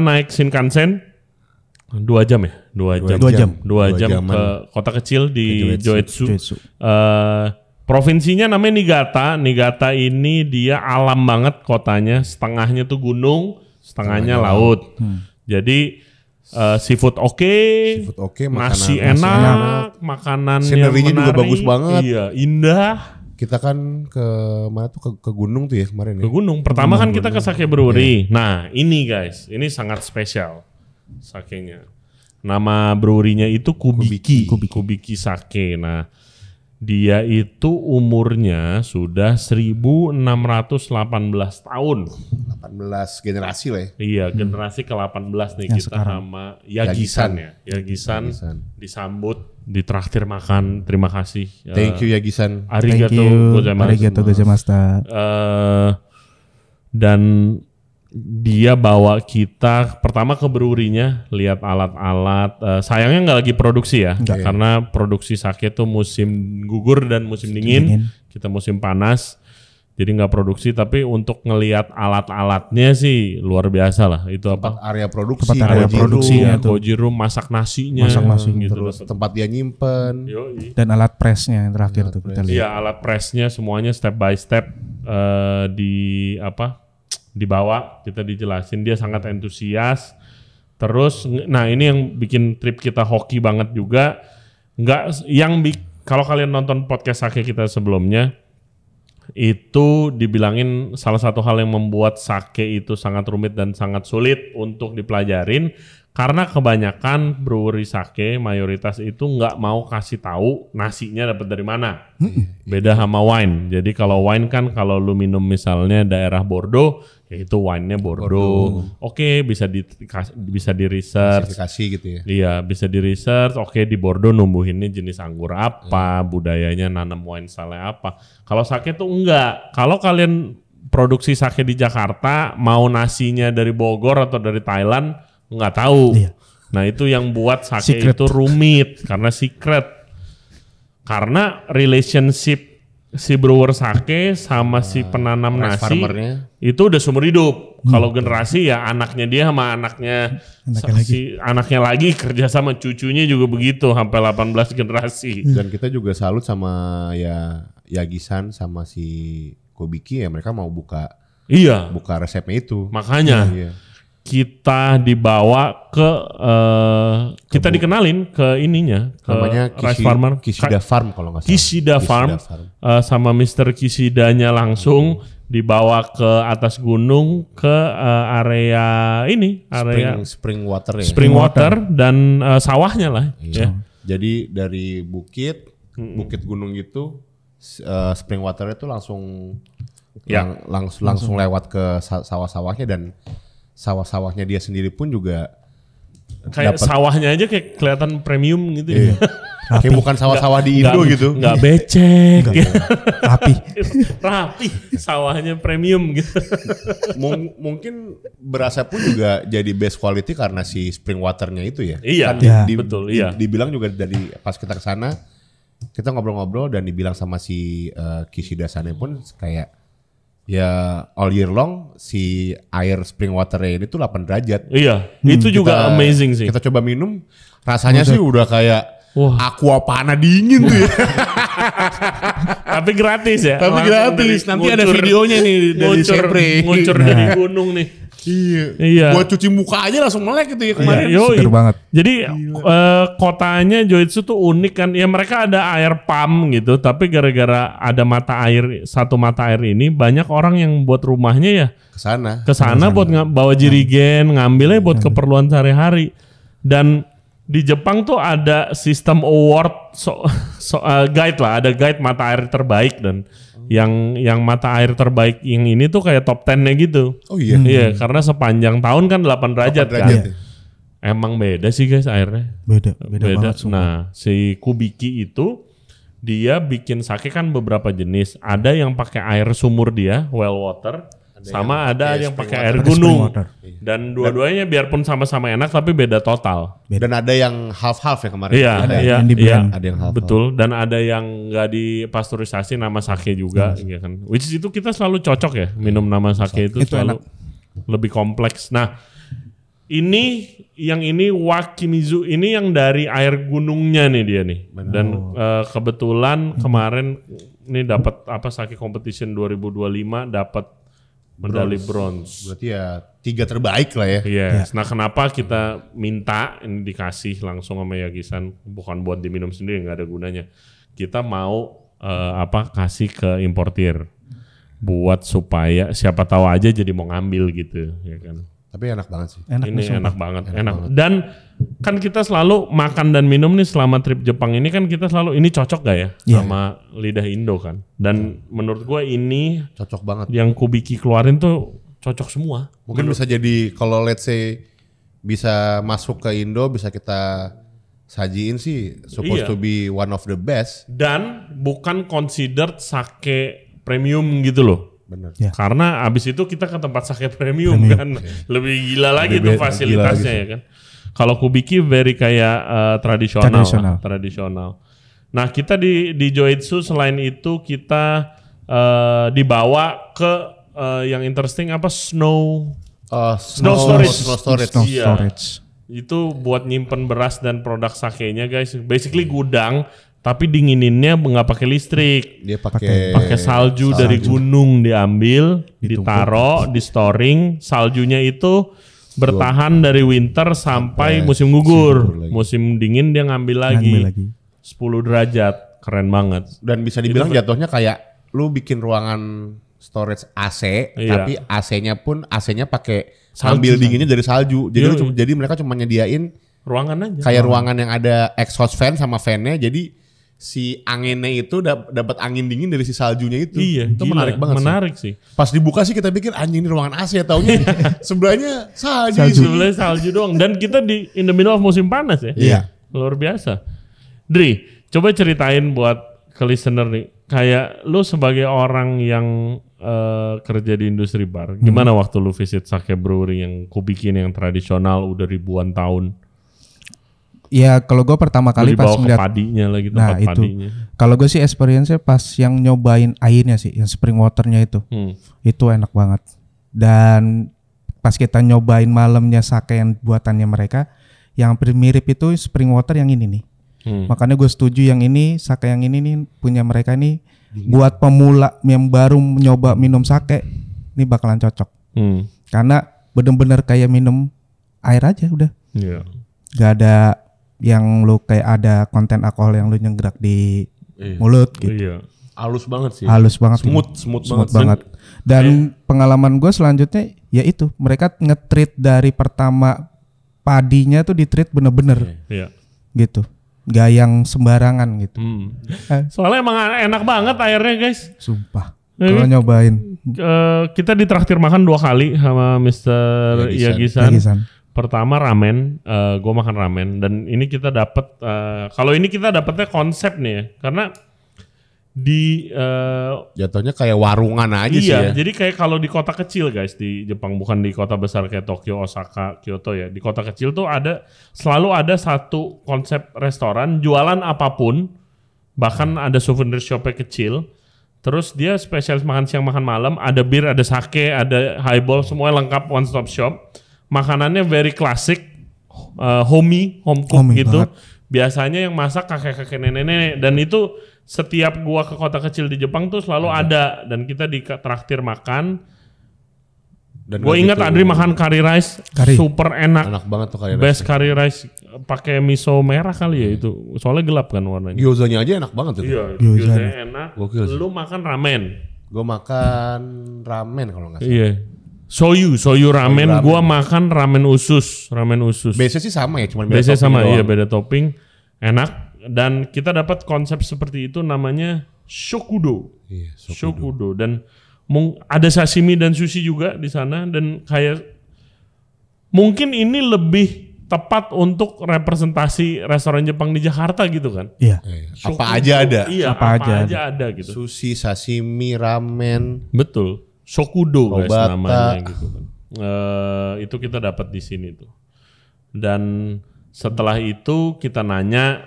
naik Shinkansen 2 jam ya? 2 jam ke kota kecil di Joetsu. Provinsinya namanya Niigata. Niigata ini dia alam banget kotanya. Setengahnya tuh gunung, setengahnya laut. Jadi seafood oke, nasi enak, makanannya sinerinya menarik, juga bagus banget. Iya, indah. Kita kan ke mana tuh ke gunung tuh ya kemarin ya. Ke gunung. Pertama kan kita ke sake brewery. Nah, ini guys, ini sangat spesial sakenya. Nama brewery-nya itu Kubiki Sake. Nah, dia itu umurnya sudah 1618 tahun. 18 generasi lah ya. Iya, generasi ke-18 nih yang kita sekarang. Sama Yagisan ya. Yagisan disambut, ditraktir makan. Terima kasih. Thank you Yagisan. Arigato gozaimasu. Dan dia bawa kita pertama ke brewery-nya, lihat alat-alat. Sayangnya nggak lagi produksi ya, karena produksi sake itu musim gugur dan musim dingin. Kita musim panas, jadi nggak produksi. Tapi untuk ngelihat alat-alatnya sih luar biasa lah. Itu tempat area produksi, tempat area produksi ya, koji room, masak nasinya, gitu. Terus tempat dia nyimpen. Dan alat pressnya yang terakhir tuh kita lihat. Iya, alat pressnya semuanya step by step dibawa, kita dijelasin, dia sangat antusias. Terus, nah ini yang bikin trip kita hoki banget juga. Kalau kalian nonton podcast sake kita sebelumnya, itu dibilangin salah satu hal yang membuat sake itu sangat rumit dan sangat sulit untuk dipelajarin Karena kebanyakan brewery sake mayoritas itu nggak mau kasih tahu nasinya dapat dari mana. Beda sama wine. Jadi kalau wine kan kalau lu minum misalnya daerah Bordeaux, ya itu wine-nya Bordeaux. Oke, bisa di research. Klasifikasi gitu ya. Iya, bisa di research. Oke, di Bordeaux numbuhinnya jenis anggur apa, budayanya nanam wine style apa. Kalau sake tuh enggak. Kalau kalian produksi sake di Jakarta, mau nasinya dari Bogor atau dari Thailand, nggak tahu. Iya. Nah itu yang buat sake secret. Itu rumit karena secret. Karena relationship si brewer sake sama si penanam nasi itu udah seumur hidup. Kalau generasi ya anaknya dia sama anaknya lagi kerja sama cucunya juga begitu sampai 18 generasi. Dan kita juga salut sama ya Yagisan sama si Kobiki ya, mereka mau buka resepnya itu. Makanya kita dibawa ke kita dikenalin ke ininya ke namanya rice farmer Kishida Farm kalau nggak salah. Kishida Farm. Sama Mr. Kishidanya langsung dibawa ke atas gunung ke area spring water ya. Spring water dan sawahnya lah. Iya. Jadi dari bukit gunung itu spring water itu langsung lewat ke sawah-sawahnya, dan sawah-sawahnya dia sendiri pun juga kayak sawahnya aja kayak kelihatan premium gitu ya. Kayak bukan sawah-sawah di Indo gitu. Enggak becek. Rapi. Sawahnya premium gitu. Mungkin berasa pun juga jadi best quality karena si spring waternya itu ya. Iya, kan betul. Dibilang juga dari pas kita kesana, kita ngobrol-ngobrol dan dibilang sama si Kishida sana pun kayak ya all year long si air spring water ini tuh 8 derajat. Iya, itu juga amazing sih. Kita coba minum, rasanya sih udah kayak aqua panah dingin tuh ya. Tapi gratis ya. Tapi gratis. Nanti ada videonya nih dari Sepre. Nguncur dari gunung nih. Iya. Buat cuci muka aja langsung melek gitu ya kemarin. Seger banget. Jadi kotanya Joitsu tuh unik kan. Ya mereka ada air pump gitu. Tapi gara-gara ada satu mata air ini, banyak orang yang buat rumahnya ya kesana buat bawa jirigen, ngambilnya buat keperluan sehari-hari. Dan di Jepang tuh ada sistem award guide lah, ada guide mata air terbaik, dan yang mata air terbaik yang ini tuh kayak top 10-nya gitu. Oh iya. Iya, karena sepanjang tahun kan 8 derajat kan. Emang beda sih guys airnya. Beda banget. Nah, si Kubiki itu dia bikin sake kan beberapa jenis. Ada yang pakai air sumur dia, well water. Ada yang pakai air gunung. Dan dua-duanya biarpun sama-sama enak tapi beda total. Dan ada yang half-half ya kemarin. Iya, ada yang half-half. Betul. Dan ada yang nggak dipasteurisasi nama sake juga, ya kan. Which is itu kita selalu cocok ya minum nama sake itu selalu enak. Lebih kompleks. Nah, ini Wakimizu ini yang dari air gunungnya nih dia nih. Benar. Dan kebetulan kemarin ini dapat sake competition 2025 dapat medali bronze. Berarti ya 3 terbaik lah ya. Yes. Nah, kenapa kita minta ini dikasih langsung sama Yagisan, bukan buat diminum sendiri, nggak ada gunanya. Kita mau kasih ke importir buat supaya siapa tahu aja jadi mau ngambil gitu, ya kan. Tapi enak banget sih. Enak banget. Dan kan kita selalu makan dan minum nih selama trip Jepang ini kan kita selalu ini cocok gak ya sama lidah Indo kan. Dan menurut gua ini cocok banget. Yang Kubiki keluarin tuh cocok semua. Mungkin bisa jadi kalau let's say bisa masuk ke Indo, bisa kita sajiin sih supposed to be one of the best. Dan bukan considered sake premium gitu loh. Bener. Ya. Karena abis itu kita ke tempat sake premium kan. Lebih gila lagi tuh fasilitasnya ya kan. Kalau Kubiki very kayak tradisional. Nah, kita di Joitsu selain itu kita dibawa ke yang interesting snow storage. Itu buat nyimpen beras dan produk sakenya guys. Basically gudang. Tapi dingininnya nggak pakai listrik, dia pakai salju dari gunung diambil, ditaruh, di storing. Saljunya itu bertahan dari winter sampai musim gugur. Musim dingin dia ngambil lagi. 10 derajat, keren banget. Dan bisa dibilang jatuhnya kayak lu bikin ruangan storage AC, tapi AC-nya pakai ambil dinginnya dari salju. Jadi mereka cuma nyediain ruangan aja. Kayak ruangan yang ada exhaust fan sama fan-nya. Jadi si anginnya itu dapat angin dingin dari si saljunya itu. Iya, itu menarik banget. Menarik sih. Pas dibuka sih kita pikir anjing ini ruangan AC, taunya sebelahnya salju. Sebelahnya salju doang. Dan kita in the middle of musim panas ya. Iya. Luar biasa. Dri, coba ceritain buat ke listener nih. Kayak lu sebagai orang yang kerja di industri bar, gimana waktu lu visit Sake Brewery yang kubikin yang tradisional udah ribuan tahun? Ya kalau gue pertama kali pas ngeliat padinya lagi tempat padinya. Kalau gue sih experience-nya pas yang nyobain airnya sih, yang spring waternya itu. Itu enak banget. Dan pas kita nyobain malamnya sake yang buatannya mereka, yang mirip itu spring water yang ini nih. Makanya gue setuju yang ini, sake yang ini nih punya mereka nih buat pemula yang baru nyoba minum sake, ini bakalan cocok. Karena bener-bener kayak minum air aja udah. Gak ada yang lu kayak ada konten alkohol yang lu nyenggerak di mulut gitu. Halus banget sih. Halus banget. Smooth banget. Dan pengalaman gue selanjutnya ya itu, mereka nge-treat dari pertama padinya tuh di-treat bener-bener. Gitu. Gak yang sembarangan gitu. Soalnya emang enak banget airnya guys. Sumpah. Kalau nyobain. Kita ditraktir makan 2 kali sama Mr. Yagisan. Pertama ramen, gue makan ramen. Dan ini kita dapat, kalau ini kita dapatnya konsep nih ya. Karena di jatuhnya kayak warungan aja sih ya. Jadi kayak kalau di kota kecil guys di Jepang, bukan di kota besar kayak Tokyo, Osaka, Kyoto ya. Di kota kecil tuh selalu ada satu konsep restoran jualan apapun, bahkan ada souvenir shopnya kecil. Terus dia spesialis makan siang, makan malam, ada bir, ada sake, ada highball, semuanya lengkap, one stop shop. Makanannya very classic, home cook gitu. Banget. Biasanya yang masak kakek-kakek nenek-nenek, dan itu setiap gua ke kota kecil di Jepang tuh selalu ada, dan kita ditraktir makan. Gue ingat Adri makan curry rice, super enak. Enak banget tuh curry rice. Best curry rice pakai miso merah kali ya itu. Soalnya gelap kan warnanya. Gyozanya aja enak banget tuh. Iya, gyozanya enak. Lu makan ramen. Gue makan ramen kalau nggak salah. Iya. Soyu ramen. Gua makan ramen usus. Biasanya sih sama ya, cuma beda biasanya topping sama, doang. iya beda topping. Enak. Dan kita dapat konsep seperti itu namanya shokudo. Iya, shokudo. Dan ada sashimi dan sushi juga di sana, dan kayak mungkin ini lebih tepat untuk representasi restoran Jepang di Jakarta gitu kan. Iya. Apa aja ada. Iya, apa aja ada gitu. Sushi, sashimi, ramen. Betul. Shokudo guys Obata. namanya gitu kan. Itu kita dapat di sini tuh. Dan setelah itu kita nanya,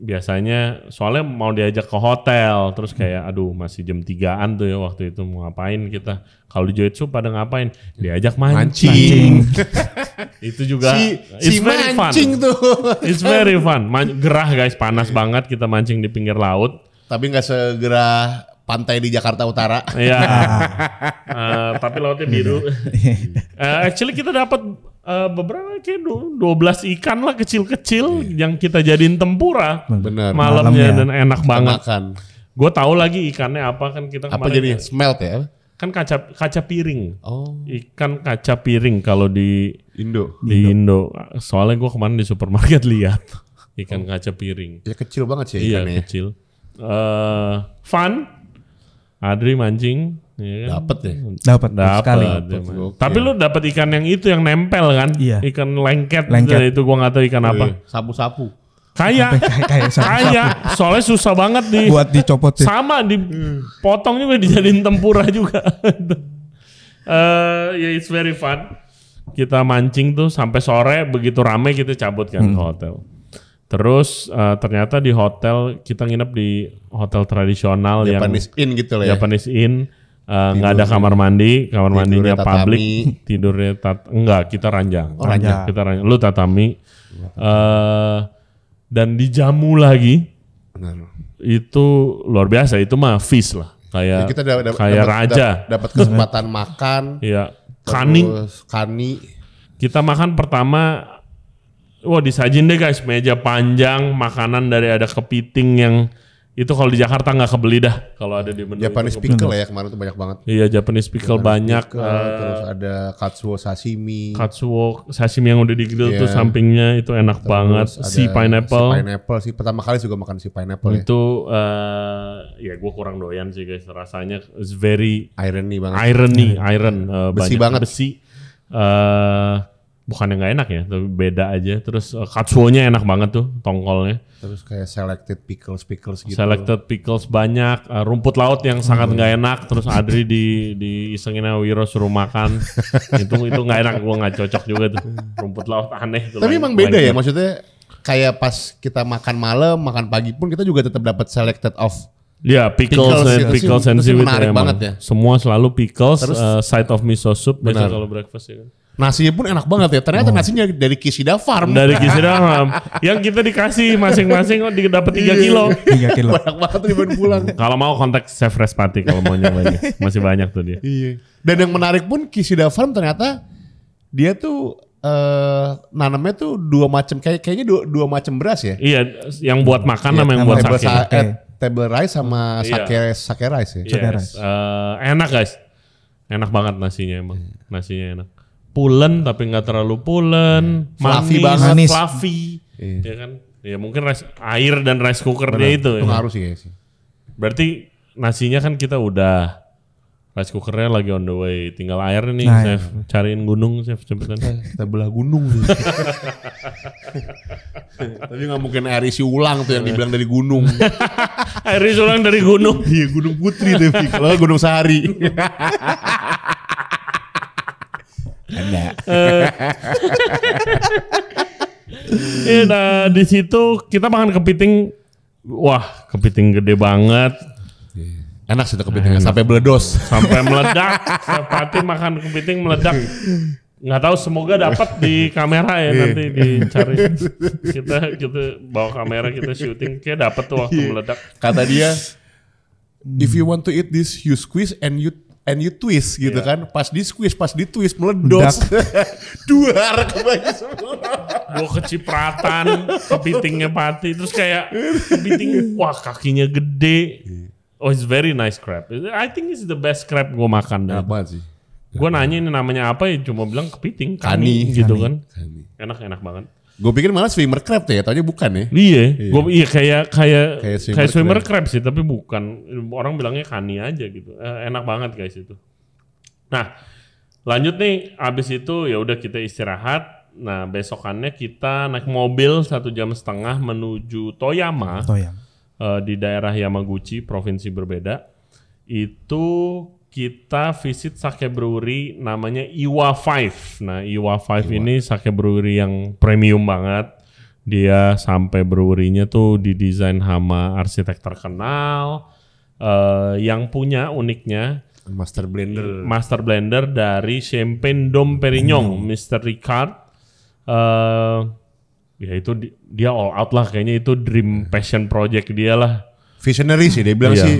biasanya soalnya mau diajak ke hotel, terus kayak aduh masih jam 3-an tuh ya waktu itu, mau ngapain kita. Kalau di Joitsu pada ngapain? Diajak mancing. Itu juga si very mancing fun. tuh. It's very fun. Gerah guys, panas banget, kita mancing di pinggir laut. Tapi nggak segerah pantai di Jakarta Utara. Iya. Tapi lautnya biru. Actually kita dapat beberapa kayak 12 ikan lah kecil-kecil yang kita jadiin tempura. Bener. Malamnya dan enak kita banget. Gue tahu lagi ikannya apa kan kita apa kemarin. jadi smelt ya? Kan kaca piring. Oh. Ikan kaca piring kalau di Indo. Indo. Soalnya gue kemarin di supermarket lihat ikan kaca piring. Ya kecil banget sih ikannya. Iya kecil. Fun. Adri mancing. Ya kan? Dapat sekali. Tapi lu dapat ikan yang itu yang nempel kan? Iya. Ikan lengket. Itu gua nggak tahu ikan apa. Sapu-sapu. Kayak soalnya susah banget buat dicopotin. Sama dipotong juga, dijadiin tempura juga. It's very fun. Kita mancing tuh sampai sore, begitu rame kita cabut kan ke hotel. Terus ternyata di hotel kita nginep di hotel tradisional Japanese Inn gitu lah ya. Japanese Inn. Nggak ada kamar mandi, kamar mandinya public, tidurnya enggak, kita ranjang. Ranjang. Kita ranjang. Lu tatami. Dan dijamu lagi. Benar. Itu luar biasa, itu mah feast lah. Kayak kita kayak raja. Dapat kesempatan makan. Iya. Kani. Kita makan pertama, wah disajin deh guys, meja panjang, makanan dari ada kepiting yang Itu kalau di Jakarta nggak kebeli dah kalau ada di menu. Japanese pickle ya kemarin tuh banyak banget. Iya, Japanese pickle banyak. Terus ada katsuo sashimi. Katsuo sashimi yang udah di-grill tuh sampingnya itu enak banget. Sea pineapple. Sea pineapple sih. Pertama kali juga makan sea pineapple ya. Itu ya gue kurang doyan sih guys. Rasanya it's very irony banget. Iron besi banyak banget. Besi. Bukannya nggak enak ya, tapi beda aja. Terus katsuonya enak banget tuh, tongkolnya. Terus kayak selected pickles gitu. Selected pickles banyak, rumput laut yang sangat nggak enak. Terus Adri diisengin sama Wiro suruh makan. itu nggak enak, gue nggak cocok juga tuh. Rumput laut aneh. Tapi emang beda ya, maksudnya kayak pas kita makan malam, makan pagi pun kita juga tetap dapat selected of. Ya, pickles and seaweed menarik banget ya. Semua selalu pickles, side of miso soup biasa kalau breakfast ya kan. Nasinya pun enak banget ya. Ternyata nasinya dari Kishida Farm. Dari Kishida Farm. Yang kita dikasih masing-masing dapat 3 kilo. 3 kilo. Banyak banget dibawa pulang. Kalau mau kontak Chef Respati kalau mau nyobain. Masih banyak tuh dia. Iya. Dan yang menarik pun Kishida Farm ternyata dia tuh nanamnya tuh dua macam kayaknya dua macam beras ya. Iya, yang buat makan sama yang buat sake. Table rice sama sake rice ya. Yes. Enak guys. Enak banget nasinya emang. Nasinya enak. Pulen tapi nggak terlalu pulen, manis, fluffy, ya kan? Ya mungkin air dan rice cooker dia itu. Itu ngaruh sih. Berarti nasinya kan kita udah, rice cookernya lagi on the way, tinggal air nih, Chef. Cariin gunung, Chef, cepetan. Kita belah gunung nih. Tapi nggak mungkin air isi ulang tuh yang dibilang dari gunung. Air isi ulang dari gunung. Iya, Gunung Putri tapi kalau Gunung Sahari. Ada. Nah di situ kita makan kepiting, wah kepiting gede banget. Enak sih tuh kepitingnya sampai meledos, sampai meledak. Pati makan kepiting meledak. Nggak tahu, semoga dapat di kamera ya nanti dicari. Kita bawa kamera kita syuting, kayak dapat tuh waktu meledak. Kata dia, if you want to eat this, you squeeze and you twist gitu kan. Pas di squeeze, pas di twist meledos. Duar ke baju semua. Gue kecipratan kepitingnya Pati. Terus kayak kepiting, wah kakinya gede. Oh, it's very nice crab. I think it's the best crab gue makan. Enak banget sih. Gue nanya ini namanya apa ya, cuma bilang kepiting. Kani gitu kan. Enak banget. Gue pikir malah swimmer crab tuh ya, taunya bukan ya. Iya, kayak swimmer crab sih, tapi bukan. Orang bilangnya kani aja gitu. Enak banget guys itu. Nah, lanjut nih, abis itu ya udah kita istirahat. Nah, besokannya kita naik mobil 1,5 jam menuju Toyama. Di daerah Yamaguchi, provinsi berbeda. Itu kita visit sake brewery namanya Iwa 5. Nah, Iwa 5 ini sake brewery yang premium banget. Dia sampai brewery-nya tuh didesain sama arsitek terkenal. Yang punya uniknya master blender dari Champagne Dom Perignon, Mr. Ricard. Ya itu dia all out lah, kayaknya itu dream passion project dia lah. Visionary sih dia bilang sih.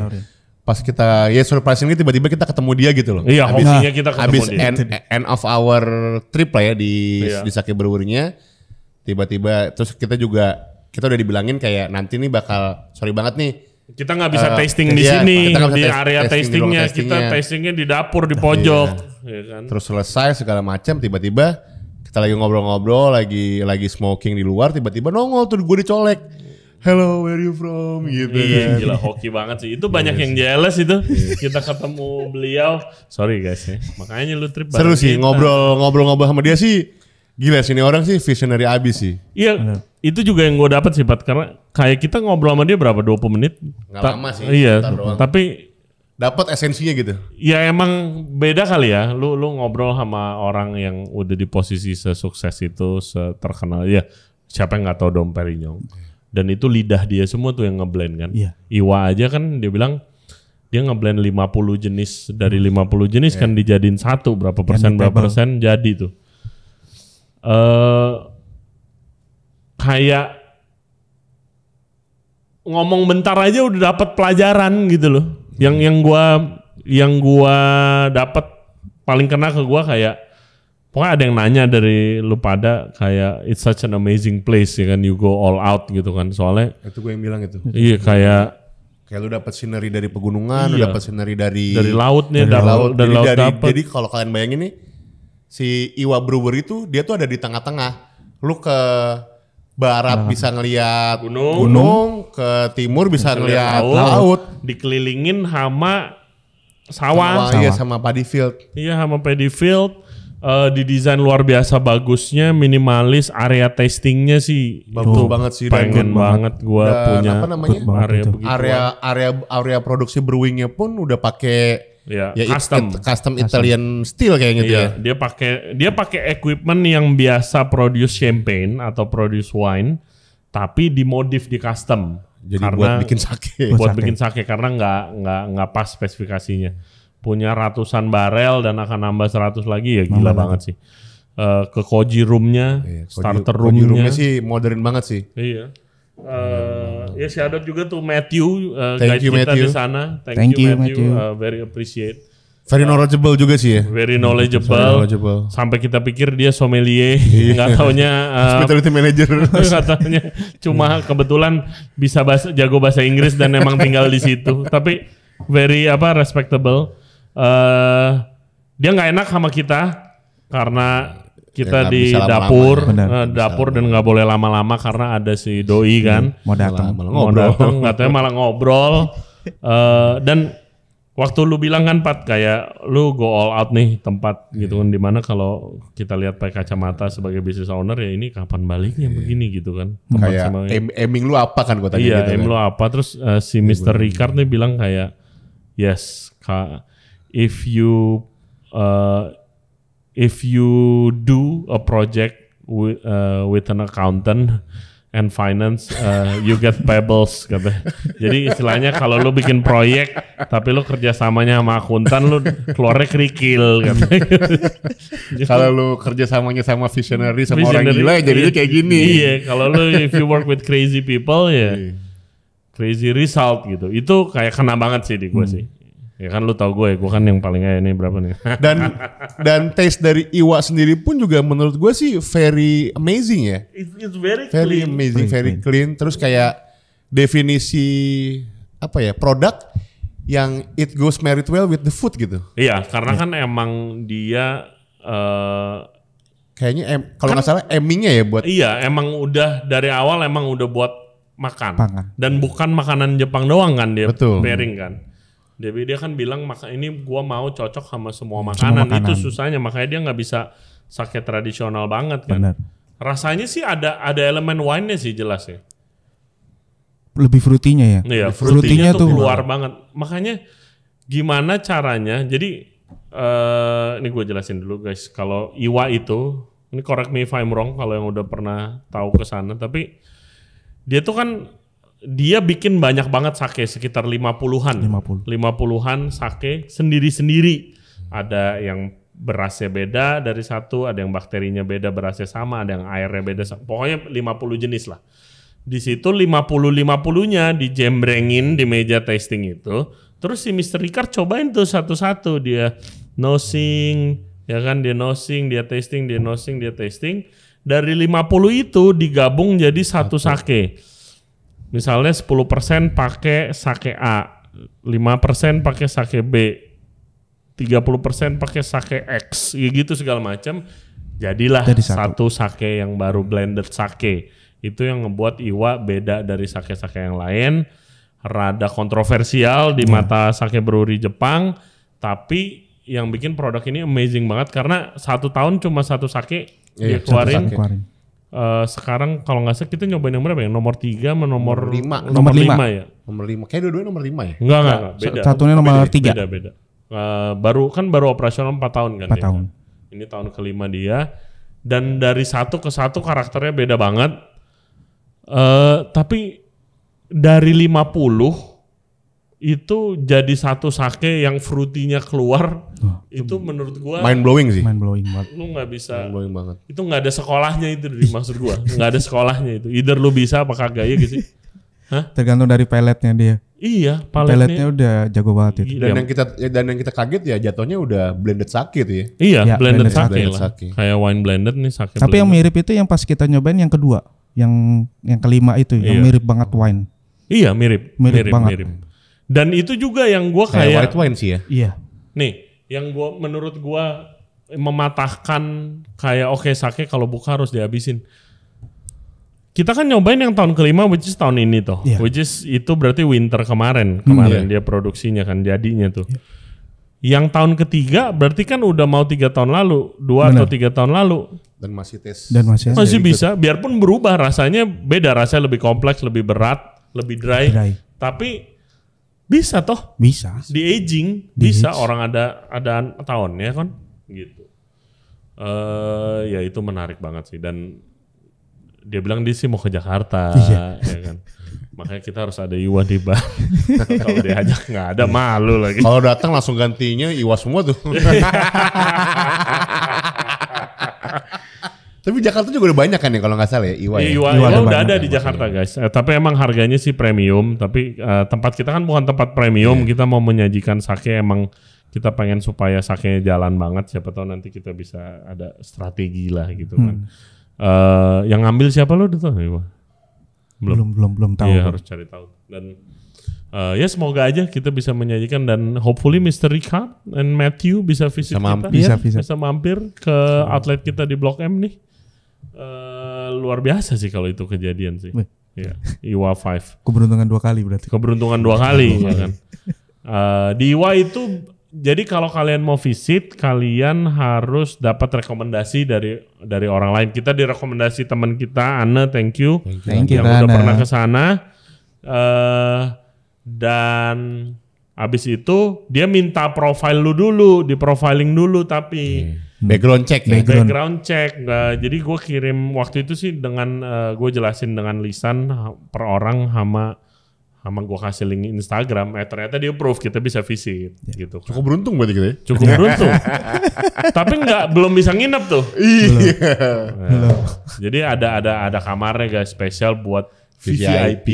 Pas kita surprisingly tiba-tiba kita ketemu dia gitu loh. Iya, hokinya kita ketemu dia. End of our trip lah ya di sake brewery-nya. Tiba-tiba terus kita udah dibilangin kayak nanti nih bakal sorry banget nih. Kita nggak bisa tasting di sini, di area tastingnya. Kita tastingnya di dapur di pojok. Ya kan? Terus selesai segala macam, tiba-tiba kita lagi ngobrol-ngobrol, lagi smoking di luar, tiba-tiba nongol tuh gue dicolek. Hello, where you from? Gitu kan. Gila, hoki banget sih. Itu banyak yang jealous itu. Kita ketemu beliau. Sorry guys ya. Makanya lu trip seru sih, ngobrol-ngobrol sama dia sih. Gila sih, ini orang sih visionary abis sih. Iya, itu juga yang gue dapat sih Pat. Karena kayak kita ngobrol sama dia berapa, 20 menit? Nggak lama sih. Iya, tapi dapat esensinya gitu. Ya emang beda kali ya. Lu ngobrol sama orang yang udah di posisi sesukses itu, terkenal. Ya, siapa yang nggak tahu Dom Perignon? Dan itu lidah dia semua tuh yang ngeblend kan. Iya. Iwa aja kan dia bilang dia ngeblend 50 jenis. Dari 50 jenis kan dijadiin satu. Berapa persen jadi tuh. Kayak ngomong bentar aja udah dapat pelajaran gitu loh. Yang gua dapat paling kena ke gua kayak pokoknya ada yang nanya dari lu pada kayak it's such an amazing place ya kan, you go all out gitu kan, soalnya itu gue yang bilang itu. Iya, kayak Kayak lu dapat scenery dari pegunungan, lu dapat scenery dari laut nih, dari laut dapat. Jadi kalau kalian bayangin nih, si Iwa Brewery itu dia tuh ada di tengah-tengah. Lu ke barat bisa ngelihat gunung, ke timur bisa ngelihat laut. Dikelilingin sama sawah. Iya, sama paddy field. Iya, sama paddy field. Didesain luar biasa bagusnya, minimalis, area tastingnya sih bagus banget sih. Pengen banget gua punya apa namanya? Area produksi brewingnya pun udah pakai custom Italian style kayak gitu ya. Dia pakai equipment yang biasa produce champagne atau produce wine, tapi dimodif di custom. Jadi buat bikin sake. Karena nggak pas spesifikasinya. Punya ratusan barel dan akan nambah 100 lagi ya, gila banget sih. Ke Koji roomnya, starter roomnya sih modern banget sih. Iya. Ya shout out juga tuh Matthew, guide kita di sana. Thank you Matthew. Very appreciate. Very knowledgeable juga sih ya. Very knowledgeable. Sampai kita pikir dia sommelier, nggak taunya hospitality manager. Nggak taunya cuma kebetulan bisa jago bahasa Inggris dan emang tinggal di situ. Tapi very respectable. Dia nggak enak sama kita karena kita di dapur dan nggak boleh lama-lama karena ada si doi kan mau datang katanya malah ngobrol. Dan waktu lu bilang kan Pat, kayak lu go all out nih tempat gitu kan, dimana kalau kita lihat pakai kacamata sebagai business owner ya ini kapan baliknya begini gitu kan. Kayak aiming lu apa kan gue tanya gitu. Iya, aim lu apa. Terus si Mr. Ricard nih bilang kayak yes, if you do a project with an accountant and finance, you get pebbles katanya. Jadi istilahnya kalau lu bikin proyek tapi lu kerjasamanya sama akuntan, lu keluarnya kerikil katanya. Kalau lu kerjasamanya sama visionary sama orang gila ya jadinya kayak gini. Iya, kalau lu if you work with crazy people ya crazy result gitu. Itu kayak kena banget sih di gue sih. Ya kan lu tau gue kan yang paling ini berapa nih. Dan taste dari Iwa sendiri pun juga menurut gue sih very amazing ya. It's very clean. Amazing, very clean. Terus kayak definisi produk yang it goes married well with the food gitu. Iya, karena kan emang dia kayaknya kalau nggak salah aimingnya ya buat. Iya, emang udah dari awal emang udah buat makan. Dan bukan makanan Jepang doang kan dia pairing kan. Jadi dia kan bilang ini gua mau cocok sama semua makanan. Itu susahnya, makanya dia nggak bisa sake tradisional banget kan. Benar. Rasanya sih ada elemen wine-nya sih jelas ya. Lebih fruity-nya ya. Iya, fruity-nya tuh keluar banget. Makanya gimana caranya? Jadi ini gue jelasin dulu guys. Kalau Iwa itu, ini correct me if I'm wrong kalau yang udah pernah tahu ke sana, tapi dia tuh kan dia bikin banyak banget sake, sekitar 50-an sake sendiri-sendiri. Ada yang berasnya beda dari satu, ada yang bakterinya beda berasnya sama, ada yang airnya beda, pokoknya 50 jenis lah. Di situ 50-50-nya dijembrengin di meja tasting itu. Terus si Mr. Ricard cobain tuh satu-satu, dia nosing, ya kan, dia nosing, dia tasting, dia nosing, dia tasting. Dari 50 itu digabung jadi satu sake. Misalnya 10% pakai sake A, 5% pakai sake B, 30% pakai sake X, gitu segala macam. Jadilah satu sake yang baru, blended sake. Itu yang ngebuat Iwa beda dari sake-sake yang lain. Rada kontroversial di mata sake brewery Jepang, tapi yang bikin produk ini amazing banget karena 1 tahun cuma satu sake dia keluarin. Sekarang kalau nggak salah kita nyobain yang berapa ya? Nomor 3 sama nomor 5 ya? Nomor 5. Kayak dua-duanya nomor 5 ya? Enggak, beda. Satunya nomor 3. Beda. Baru operasional 4 tahun kan 4 tahun. Ini tahun kelima dia. Dan dari satu ke satu karakternya beda banget. Tapi dari 50 itu jadi satu sake yang fruity-nya keluar. Itu menurut gua mind blowing sih. Mind blowing banget. Lu nggak bisa. Mind blowing banget. Itu nggak ada sekolahnya itu maksud gua. Nggak ada sekolahnya itu. Either lu bisa apa kagak ya gitu sih. Hah? Tergantung dari peletnya dia. Iya, peletnya udah jago banget itu. Dan yang kita kaget ya jatuhnya udah blended sake tuh ya. Iya, blended sake lah. Kayak wine blended nih sake. Tapi blended. Yang mirip itu yang pas kita nyobain yang kedua, yang kelima itu yang mirip banget wine. Iya, mirip banget. Dan itu juga yang gue kayak white wine sih ya. Iya. Nih, yang menurut gue mematahkan kayak oke, sake kalau buka harus dihabisin. Kita kan nyobain yang tahun kelima, which is tahun ini tuh, which is itu berarti winter kemarin dia produksinya kan jadinya tuh. Yang tahun ketiga berarti kan udah mau 3 tahun lalu, 2 atau 3 tahun lalu. Dan masih tes. Dan masih bisa, biarpun berubah rasanya beda, rasanya lebih kompleks, lebih berat, lebih dry. Tapi bisa toh? Bisa. Di aging bisa orang ada tahunnya kan, gitu. Ya itu menarik banget sih dan dia bilang dia sih mau ke Jakarta, ya kan. Makanya kita harus ada Iwa di bar. Kalau diajak nggak ada, malu lagi. Kalau datang langsung gantinya Iwa semua tuh. Tapi Jakarta juga udah banyak kan ya kalau nggak salah ya Iwa. Iwa udah ada di Jakarta guys. Tapi emang harganya sih premium. Tapi tempat kita kan bukan tempat premium. Kita mau menyajikan sake, emang kita pengen supaya sakenya jalan banget. Siapa tahu nanti kita bisa ada strategi lah gitu kan. Yang ngambil siapa lo tuh? Belum tahu. Iya, harus cari tahu. Dan ya semoga aja kita bisa menyajikan dan hopefully Mr. Richard and Matthew bisa visit kita. Bisa mampir ke outlet kita di Blok M nih. Luar biasa sih kalau itu kejadian sih. Ya, Iwa 5. Keberuntungan 2 kali berarti. Keberuntungan 2 kali ya kan. Di Iwa itu jadi kalau kalian mau visit, kalian harus dapat rekomendasi dari orang lain. Kita direkomendasi teman kita, Anne, thank you. Thank you, yang udah pernah ke sana. Dan abis itu dia minta profile lu dulu, di profiling dulu tapi background check ya. Background check. Jadi gue kirim waktu itu sih dengan gue jelasin dengan lisan per orang sama gue kasih link Instagram, ternyata dia approve, kita bisa visit gitu. Cukup beruntung berarti gitu ya? Cukup beruntung. Tapi belum bisa nginep tuh. Iya. Jadi ada kamarnya guys, spesial buat VIP.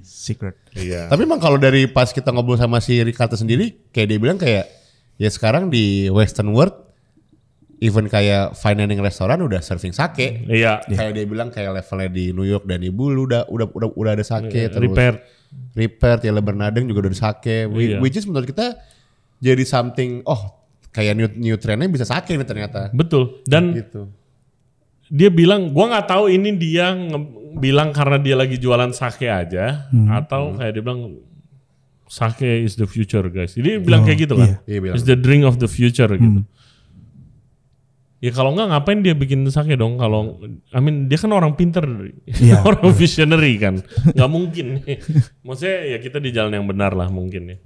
Secret. Iya. Tapi emang kalau dari pas kita ngobrol sama si Ricardo sendiri, kayak dia bilang kayak ya sekarang di Western World, even kayak fine dining restoran udah serving sake. Iya. Kayak dia bilang kayak levelnya di New York dan di Bulu udah ada sake. Terus Ripert ya Bernardin juga udah ada sake. Which is menurut kita jadi something kayak new trendnya bisa sake nih ternyata. Betul. Dan gitu. Dia bilang, gua nggak tahu ini dia bilang karena dia lagi jualan sake aja atau kayak dia bilang sake is the future guys. Jadi dia bilang kayak gitu kan. Iya, it's the drink of the future gitu. Ya kalau enggak ngapain dia bikin sake dong? Kalau dia kan orang pinter, orang visionary kan, nggak mungkin. Maksudnya ya kita di jalan yang benar lah mungkin ya.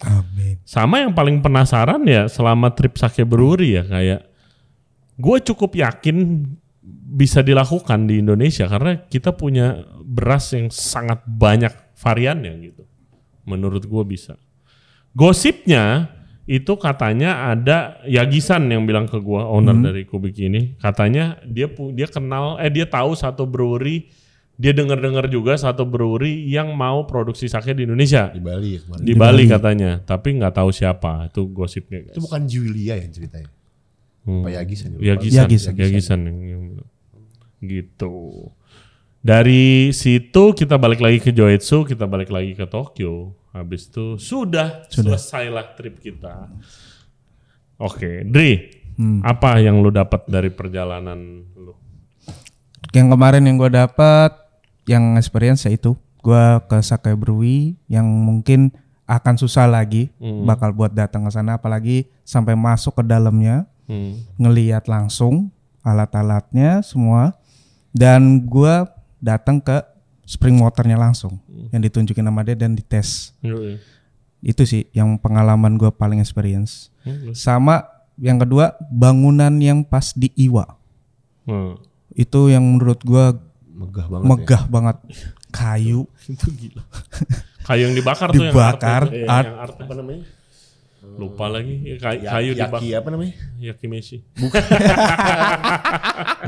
Amin. Sama yang paling penasaran ya selama trip sake brewery ya kayak, gue cukup yakin bisa dilakukan di Indonesia karena kita punya beras yang sangat banyak variannya gitu. Menurut gue bisa. Gosipnya itu katanya ada Yagisan yang bilang ke gua, owner dari Kubik ini, katanya dia kenal dia tahu satu brewery, dia dengar juga satu brewery yang mau produksi sake di Indonesia. Di Bali ya kemarin. Di Bali katanya, tapi nggak tahu siapa. Itu gosipnya guys. Itu bukan Julia yang ceritanya. Pak Yagisan. Yagisan yang gitu. Dari situ kita balik lagi ke Joetsu, kita balik lagi ke Tokyo. Habis itu sudah selesailah trip kita. Oke, Dri, apa yang lu dapat dari perjalanan lu? Yang kemarin yang gue dapat, yang experience itu, gue ke Sake Brewery yang mungkin akan susah lagi, bakal buat datang ke sana, apalagi sampai masuk ke dalamnya, ngelihat langsung alat-alatnya semua, dan gue datang ke spring waternya langsung yang ditunjukin sama dia dan dites. Itu sih yang pengalaman gue paling experience. Sama yang kedua bangunan yang pas di Iwa. Itu yang menurut gue megah banget. Kayu. Itu gila. Kayu yang dibakar tuh yang art apa namanya? Lupa lagi. Kayu dibakar. Yaki apa namanya? Yakimeshi. Bukan.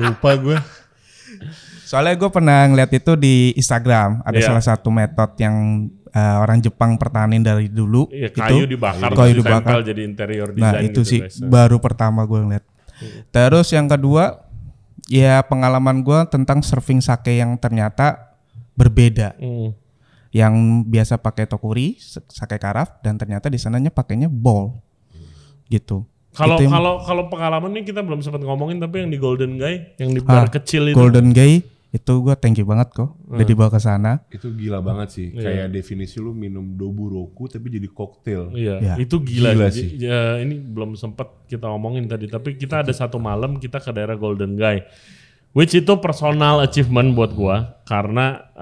Lupa gue. Soalnya gue pernah ngeliat itu di Instagram, ada salah satu metode yang orang Jepang pertahanin dari dulu. Kayu dibakar, jadi interior design. Nah itu gitu, sih guys. baru pertama gue ngeliat. Terus yang kedua, ya pengalaman gue tentang serving sake yang ternyata berbeda. yang biasa pakai tokuri, sake karaf, dan ternyata di sananya pakainya bowl gitu. Kalau pengalaman ini kita belum sempat ngomongin, tapi yang di Golden Guy, yang di bar kecil itu. Golden Guy itu gue thank you banget kok udah dibawa ke sana. Itu gila banget sih. Kayak definisi lu minum Doburoku tapi jadi koktail. Iya, itu gila sih. Ya, ini belum sempat kita ngomongin tadi, tapi kita ada satu malam kita ke daerah Golden Guy. Which itu personal achievement buat gua karena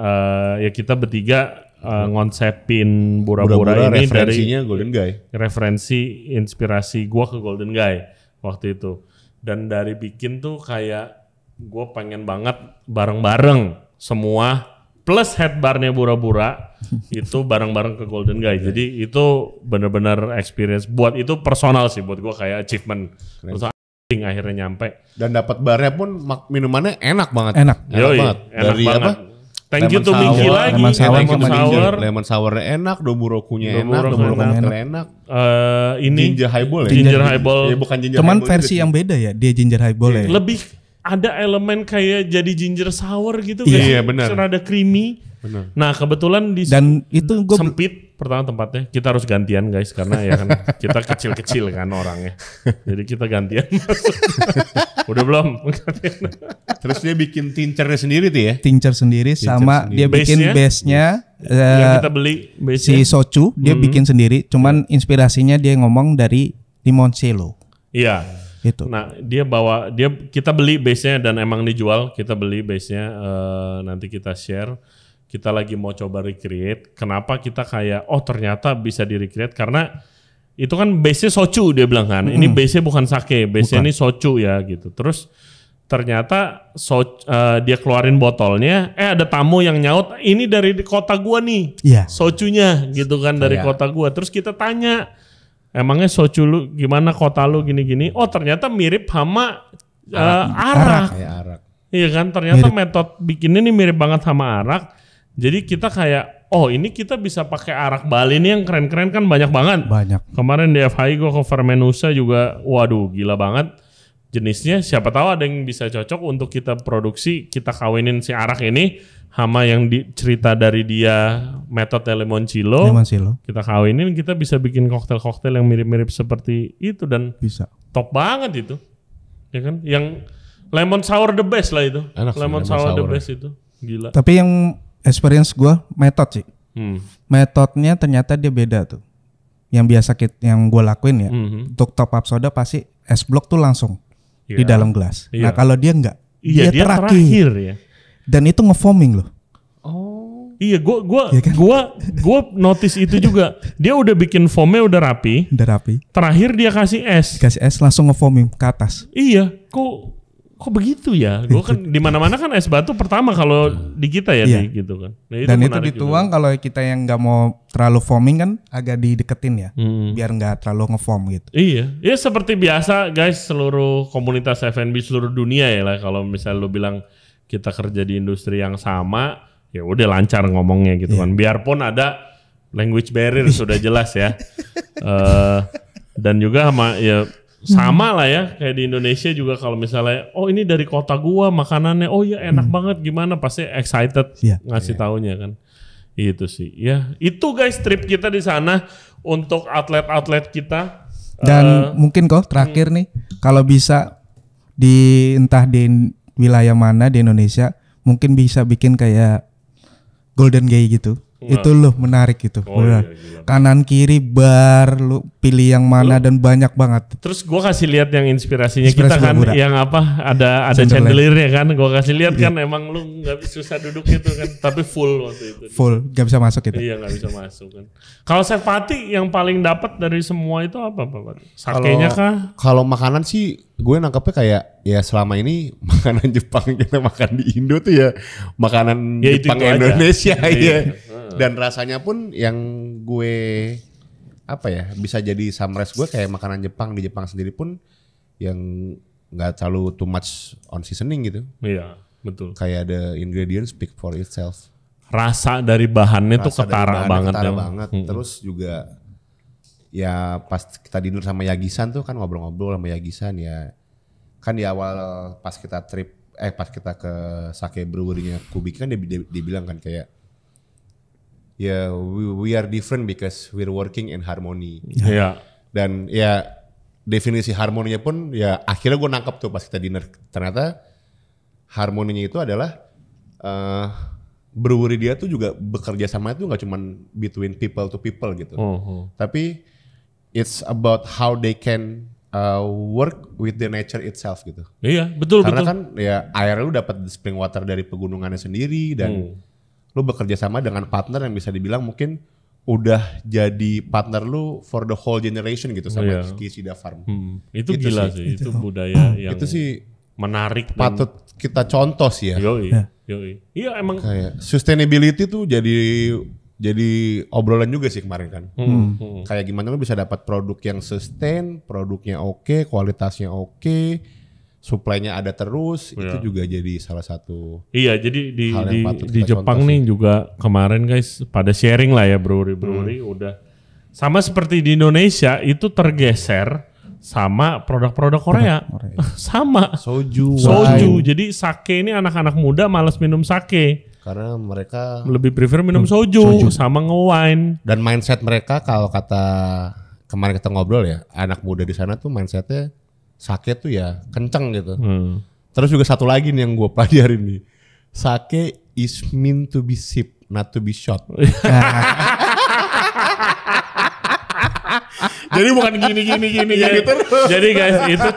ya kita bertiga ngonsepin Bura-Bura ini referensinya dari Golden Guy. Referensi inspirasi gua ke Golden Guy waktu itu. Dan dari bikin tuh kayak gua pengen banget bareng-bareng semua plus headbarnya Bura-Bura itu bareng-bareng ke Golden Guy. Jadi itu benar-benar experience buat itu personal sih buat gua kayak achievement. Terus akhirnya nyampe dan dapat barnya pun minumannya enak banget. Enak banget. Dari banget. Apa? Thank you to Mickey lagi. Lemon sournya enak, Doburokunya enak, Doburokunya enak. Ini ginger highball ya. Ginger highball. Ya, bukan ginger cuman highball versi yang beda ya, dia ginger highball ya. Lebih ada elemen kayak jadi ginger sour gitu. Iya benar. Ada creamy. Benar. Nah kebetulan di dan itu gue sempit pertama tempatnya, kita harus gantian guys karena ya kan kita kecil-kecil kan orangnya, jadi kita gantian masuk. Udah belum? Terus dia bikin tincturnya sendiri tuh ya? Tincture sendiri sama dia bikin base-nya yang kita beli si soju dia bikin sendiri, cuman inspirasinya dia ngomong dari limoncello. Iya. Itu. Nah kita beli base-nya dan emang dijual, kita beli base-nya nanti kita share. Kita lagi mau coba recreate. Kenapa kita kayak ternyata bisa di recreate karena itu kan base-nya soju dia bilang kan. Ini base-nya bukan sake, base-nya ini soju ya gitu. Terus ternyata dia keluarin botolnya, ada tamu yang nyaut, ini dari kota gua nih. Yeah. Sojunya gitu kan dari kota gua. Terus kita tanya, emangnya soju lu gimana kota lu gini-gini? Oh, ternyata mirip sama arak. Kayak arak. Iya kan, ternyata metode bikinnya ini mirip banget sama arak. Jadi kita kayak, ini kita bisa pakai arak Bali nih yang keren-keren kan banyak banget. Banyak. Kemarin di FHI gue ke Fermenusa juga, waduh gila banget jenisnya. Siapa tahu ada yang bisa cocok untuk kita produksi, kita kawinin si arak ini sama yang cerita dari dia metode limoncello. Kita kawinin, kita bisa bikin koktail-koktail yang mirip-mirip seperti itu dan bisa. Top banget itu, ya kan? Yang lemon sour the best lah itu. Enak lemon sour the best itu, gila. Tapi yang experience gue metode sih. Metodenya ternyata dia beda tuh. Yang biasa yang gue lakuin ya. Untuk top up soda pasti es blok tuh langsung di dalam gelas. Nah kalau dia enggak, dia terakhir ya. Dan itu ngefoaming loh. Iya, gua notice itu juga. Dia udah bikin foamnya udah rapi. Terakhir dia kasih es langsung ngefoaming ke atas. Iya, kok begitu ya? Gue kan di mana-mana kan es batu pertama kalau di kita ya gitu kan. Nah, dan itu dituang kalau kita yang nggak mau terlalu foaming kan agak dideketin ya, biar nggak terlalu ngefoam gitu. Iya, ya seperti biasa guys, seluruh komunitas F&B seluruh dunia ya lah. Kalau misalnya lu bilang kita kerja di industri yang sama, ya udah lancar ngomongnya gitu kan. Biarpun ada language barrier sudah jelas ya. Dan juga sama lah ya kayak di Indonesia juga kalau misalnya ini dari kota gua makanannya enak banget gimana pasti excited ngasih taunya kan. Itu sih ya, itu guys trip kita di sana untuk atlet-atlet kita. Dan mungkin terakhir nih kalau bisa entah di wilayah mana di Indonesia mungkin bisa bikin kayak Golden Guy gitu. Itu loh menarik gitu. Kanan kiri bar lu pilih yang mana dan banyak banget. Terus gua kasih lihat yang inspirasinya kita kan Bura. Yang apa ada chandeliernya kan. Gua kasih lihat kan emang lu nggak susah duduk gitu kan. Tapi full waktu itu. Full nggak bisa masuk gitu. Iya nggak bisa masuk kan. Kalau Chef Pati yang paling dapat dari semua itu apa Pak? Sakenya kah? Kalau makanan sih gue nangkepnya kayak ya selama ini makanan Jepang kita makan di Indo tuh ya makanan Jepang itu Indonesia ya. Dan rasanya pun yang gue bisa jadi summarize gue kayak makanan Jepang di Jepang sendiri pun yang nggak terlalu too much on seasoning gitu. Iya betul. Kayak the ingredients speak for itself. Rasa dari bahannya tuh ketara banget. Terus juga ya pas kita dinner sama Yagisan tuh kan ngobrol-ngobrol sama Yagisan ya. Kan di awal pas kita ke Sake Brewery-nya Kubiki kan dia bilang kan kayak ya we are different because we're working in harmony. Iya. Dan ya definisi harmoninya pun ya akhirnya gue nangkep tuh pas kita dinner. Ternyata harmoninya itu adalah brewery dia tuh juga bekerja sama itu nggak cuman between people to people gitu. Tapi it's about how they can work with the nature itself gitu. Iya, betul. Karena kan ya air lu dapat spring water dari pegunungannya sendiri dan lu bekerja sama dengan partner yang bisa dibilang mungkin udah jadi partner lu for the whole generation gitu sama Kishida Farm. Itu gila sih, itu budaya yang itu sih menarik. Patut kita contoh sih ya. Yoi. Iya emang. Kayak sustainability tuh jadi obrolan juga sih kemarin kan. Kayak gimana lu bisa dapat produk yang sustain, produknya oke, kualitasnya oke, supply-nya ada terus, itu juga jadi salah satu. Iya, jadi di Jepang nih juga kemarin guys pada sharing lah ya brewery udah sama seperti di Indonesia itu tergeser sama produk-produk Korea. Sama. Soju. Jadi sake ini anak-anak muda malas minum sake. Karena mereka lebih prefer minum soju sama nge-wine. Dan mindset mereka kalau kata kemarin kita ngobrol ya, anak muda di sana tuh mindsetnya sake tuh ya kenceng gitu. Terus juga satu lagi nih yang gue pelajarin nih, sake is meant to be sip, not to be shot. Jadi bukan gini gitu. Jadi guys itu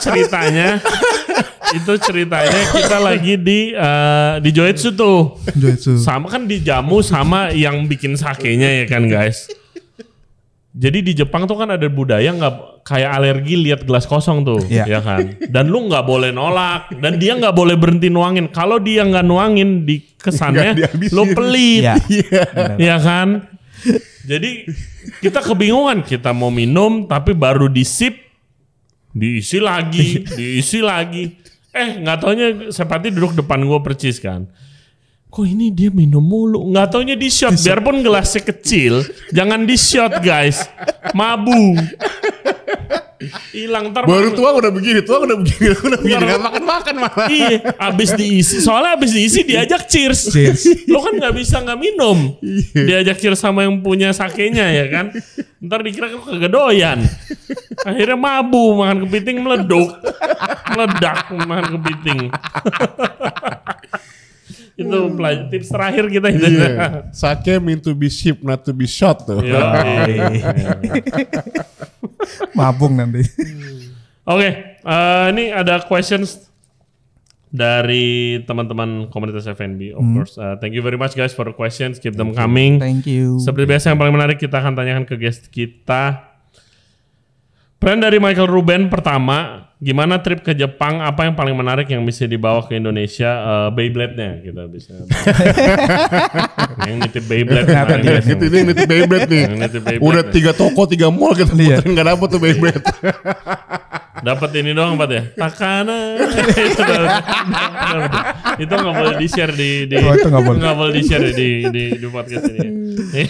ceritanya kita lagi di Joetsu tuh. Sama kan di jamu sama yang bikin sakenya ya kan guys. Jadi di Jepang tuh kan ada budaya nggak kayak alergi lihat gelas kosong tuh, ya kan. Dan lu nggak boleh nolak dan dia nggak boleh berhenti nuangin. Kalau dia nggak nuangin di kesannya lu pelit, ya kan. Jadi kita kebingungan kita mau minum tapi baru disip diisi lagi. Nggak taunya Sepati duduk depan gue percis kan. Kok ini dia minum mulu? Nggak taunya di shot. Biarpun gelasnya kecil, jangan di shot guys. Mabu. Hilang ntar. Baru tuang udah begini. Nggak makan malah. Iya, abis diisi diajak cheers. Lo kan nggak bisa nggak minum. Diajak cheers sama yang punya sakenya ya kan. Ntar dikira kok kagak doyan. Akhirnya mabu, makan kepiting meledak makan kepiting. Itu tips terakhir kita itu. Sake meant to be sip, not to be shot tuh. Mabung nanti. Oke, ini ada questions dari teman-teman komunitas FNB. Of course, thank you very much guys for the questions. Keep them coming. Thank you. Seperti biasa yang paling menarik kita akan tanyakan ke guest kita. Plan dari Michael Ruben pertama, gimana trip ke Jepang? Apa yang paling menarik yang bisa dibawa ke Indonesia? Beyblade-nya kita bisa. Yang nitip Beyblade. Ini nitip Beyblade nih. Udah 3 toko, 3 mall kita puterin nggak dapet tuh Beyblade. Dapat ini doang Pat ya. Takana. Itu nggak boleh di share di itu nggak boleh di share di podcast ini.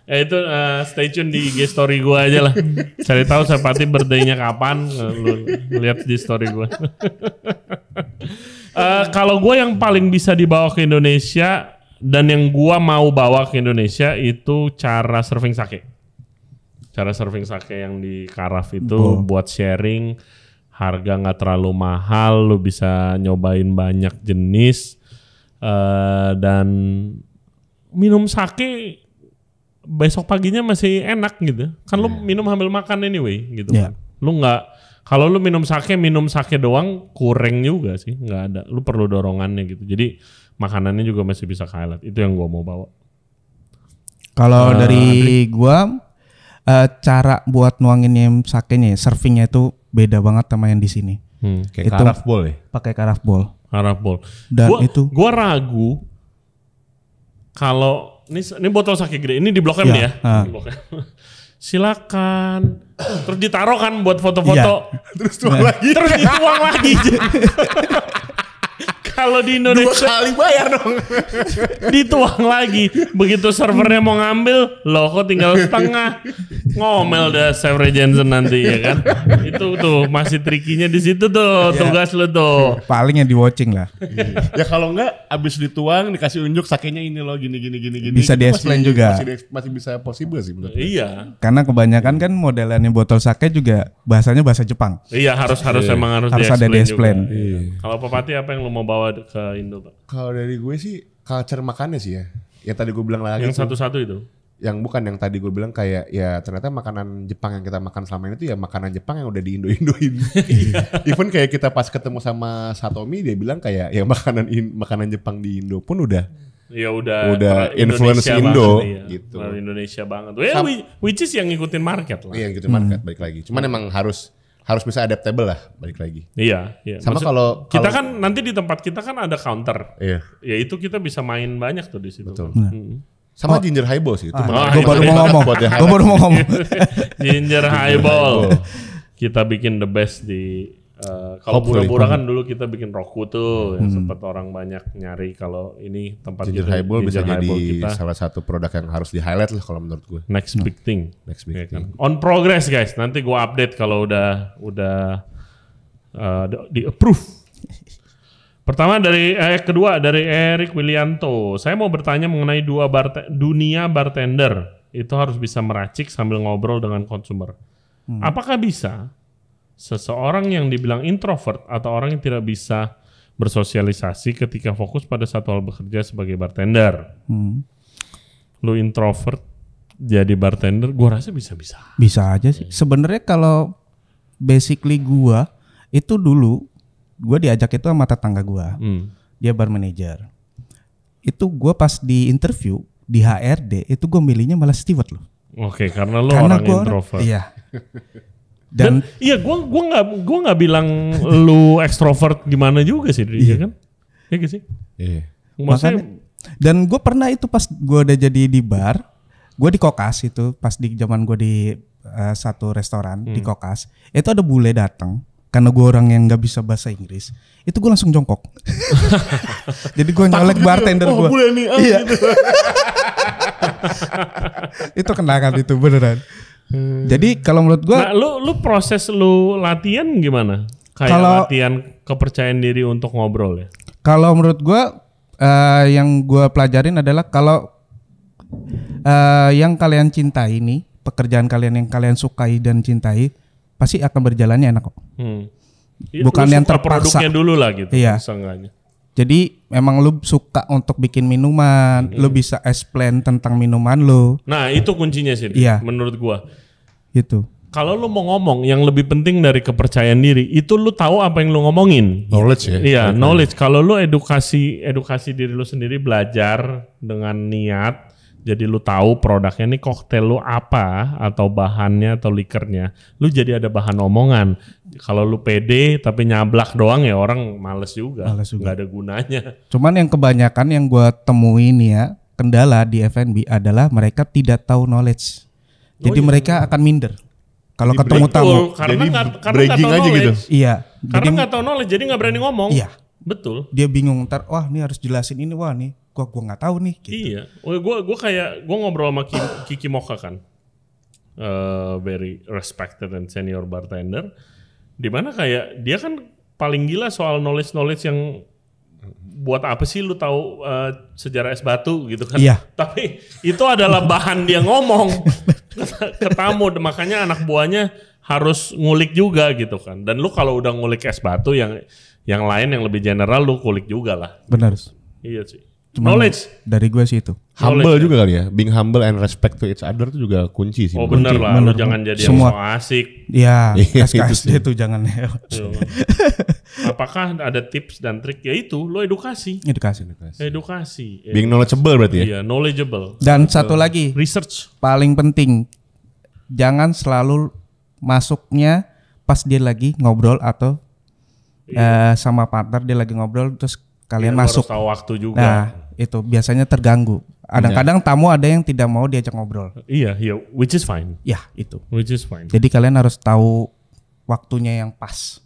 Ya itu stay tune di IG story gue aja lah. Cari tahu Sepati birthday-nya kapan, lu lihat di story gue. Kalau gue yang paling bisa dibawa ke Indonesia dan yang gue mau bawa ke Indonesia itu cara serving sake. Cara serving sake yang di Karaf itu buat sharing, harga nggak terlalu mahal, lu bisa nyobain banyak jenis dan minum sake besok paginya masih enak gitu. Kan lu minum sambil makan anyway gitu kan. Lu nggak, kalau lu minum sake doang kurang juga sih, nggak ada. Lu perlu dorongannya gitu. Jadi makanannya juga masih bisa highlight. Itu yang gua mau bawa. Kalau dari gua cara buat nuangin sakenya, servingnya itu beda banget sama yang di sini. Kayak Karaf Bowl ya? Pakai Karaf Bowl. Dan gua ragu kalau ini botol sake gede, ini di Blok M ya. Di Blok M. Silakan. Terus ditaruh kan buat foto-foto. Terus tuang lagi. Kalau di Indonesia 2 kali bayar dong. dituang lagi. Begitu servernya mau ngambil, loh kok tinggal setengah. Ngomel dah Sefre Jensen nanti ya kan. Itu tuh masih trikinya di situ tuh tugas lu tuh. Paling yang di watching lah. Ya kalau enggak abis dituang dikasih unjuk sakenya ini loh gini. Bisa di-explain juga. Masih bisa possible sih menurut gue. Iya. Karena kebanyakan kan modelannya botol sake juga bahasanya bahasa Jepang. Iya emang harus ada di-explain. Kalau Papati apa yang lu mau bawa ke Indo, Pak? Kalau dari gue sih culture makannya sih ya. Yang tadi gue bilang lagi. Yang satu-satu itu. Yang bukan yang tadi gue bilang kayak ya ternyata makanan Jepang yang kita makan selama ini tuh ya makanan Jepang yang udah di Indo-Indoin. Even kayak kita pas ketemu sama Satomi dia bilang kayak ya makanan Jepang di Indo pun udah influence Indo gitu. Indonesia banget. Which is yang ngikutin market lah. Iya, ngikutin market balik lagi. Cuman emang harus bisa adaptable lah balik lagi. Iya. Sama kalau kita kan nanti di tempat kita kan ada counter. Iya. Ya itu kita bisa main banyak tuh di situ. Betul. Sama ginger highball sih. Gue baru mau ngomong. Ginger highball. Kita bikin the best di kalau Bura-Bura kan dulu kita bikin Roku tuh yang sempat orang banyak nyari kalau ini tempat ginger highball bisa jadi salah satu produk yang harus di highlight lah kalau menurut gue. Next big thing. Kan? On progress guys. Nanti gue update kalau udah di approve. Kedua dari Erik Willianto. Saya mau bertanya mengenai dunia bartender. Itu harus bisa meracik sambil ngobrol dengan konsumer. Apakah bisa seseorang yang dibilang introvert atau orang yang tidak bisa bersosialisasi ketika fokus pada satu hal bekerja sebagai bartender? Lu introvert jadi bartender, gua rasa bisa-bisa. Bisa aja sih. Sebenarnya kalau basically gua itu dulu gua diajak itu sama tetangga gua. Dia bar manager. Itu gua pas di interview di HRD itu gua milihnya malah steward loh. Oke, karena lu orang introvert. Iya. Dan iya gua nggak bilang lu ekstrovert gimana juga sih dia kan. Iya gak sih? Iya. Makanya, dan gue pernah itu pas gue udah jadi di bar, gue di Kokas itu pas di zaman gue di satu restoran di Kokas, itu ada bule datang karena gue orang yang nggak bisa bahasa Inggris, itu gue langsung jongkok. Jadi gue nyolek bartender gue. Bule nih, iya. Gitu. Itu kenangan itu beneran. Jadi kalau menurut gue, nah, lu proses lu latihan gimana? Kayak latihan kepercayaan diri untuk ngobrol ya? Kalau menurut gue, yang gue pelajarin adalah kalau yang kalian cintai nih, pekerjaan kalian yang kalian sukai dan cintai, pasti akan berjalannya enak kok. Bukan yang terpaksa. Produknya dulu lah gitu. Iya. Jadi memang lu suka untuk bikin minuman, lu bisa explain tentang minuman lu. Nah itu kuncinya sih, menurut gua. Gitu. Kalau lu mau ngomong, yang lebih penting dari kepercayaan diri, itu lu tahu apa yang lu ngomongin. Knowledge ya? Iya, knowledge. Kalau lu edukasi diri lu sendiri, belajar dengan niat, jadi lu tahu produknya ini koktail lu apa, atau bahannya, atau likernya. Lu jadi ada bahan omongan. Kalau lu pede tapi nyablak doang ya orang males juga. Nggak ada gunanya. Cuman yang kebanyakan yang gua temuin ya, kendala di F&B adalah mereka tidak tahu knowledge. Jadi mereka akan minder. Kalau ketemu tamu. Karena bragging aja gitu. Iya. Karena nggak tahu knowledge, jadi nggak berani ngomong. Iya. Betul. Dia bingung ntar, wah ini harus jelasin ini, wah nih, gua nggak tahu nih. Gitu. Iya. Gue ngobrol sama Kiki Mocha kan, very respected and senior bartender. Dimana kayak dia kan paling gila soal knowledge yang buat apa sih lu tahu sejarah es batu gitu kan? Iya. Tapi itu adalah bahan dia ngomong ke tamu, makanya anak buahnya harus ngulik juga gitu kan. Dan lu kalau udah ngulik es batu yang lain yang lebih general lu kulik juga lah. Benar. Iya sih. Cuman knowledge dari gue sih itu. Humble juga kali ya. Being humble and respect to each other itu juga kunci sih. Oh bener lah. Lu jangan jadi semua yang so asik. Iya. SKSD itu jangan. Apakah ada tips dan trik? Ya itu, lu edukasi. Edukasi. Being knowledgeable berarti ya? Iya, knowledgeable. Dan satu lagi. Research. Paling penting. Jangan selalu masuknya pas dia lagi ngobrol atau sama partner dia lagi ngobrol terus kalian masuk. Harus tahu waktu juga. Nah, itu biasanya terganggu. Kadang-kadang tamu ada yang tidak mau diajak ngobrol. Iya, which is fine. Ya, itu. Which is fine. Jadi kalian harus tahu waktunya yang pas.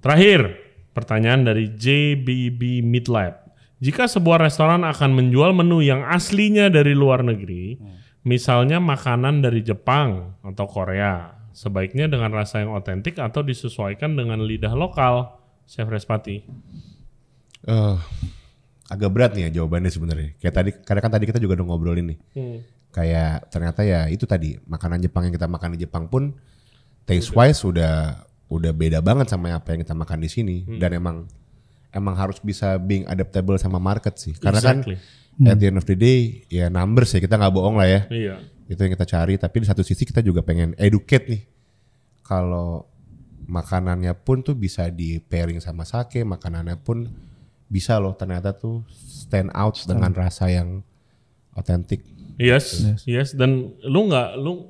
Terakhir, Pertanyaan dari JBB Midlab. Jika sebuah restoran akan menjual menu yang aslinya dari luar negeri, misalnya makanan dari Jepang atau Korea, sebaiknya dengan rasa yang otentik atau disesuaikan dengan lidah lokal, Chef Respati? Agak berat nih ya jawabannya sebenarnya. Kayak tadi, karena kan tadi kita juga udah ngobrolin nih. Kayak ternyata ya itu tadi makanan Jepang yang kita makan di Jepang pun taste wise udah beda banget sama apa yang kita makan di sini. Dan emang harus bisa being adaptable sama market sih. Karena kan at the end of the day ya numbers ya, kita nggak bohong lah ya. Iya. Itu yang kita cari. Tapi di satu sisi kita juga pengen educate nih. Kalau makanannya pun tuh bisa di pairing sama sake, makanannya pun bisa loh ternyata tuh stand out dengan rasa yang otentik. Yes. Dan lu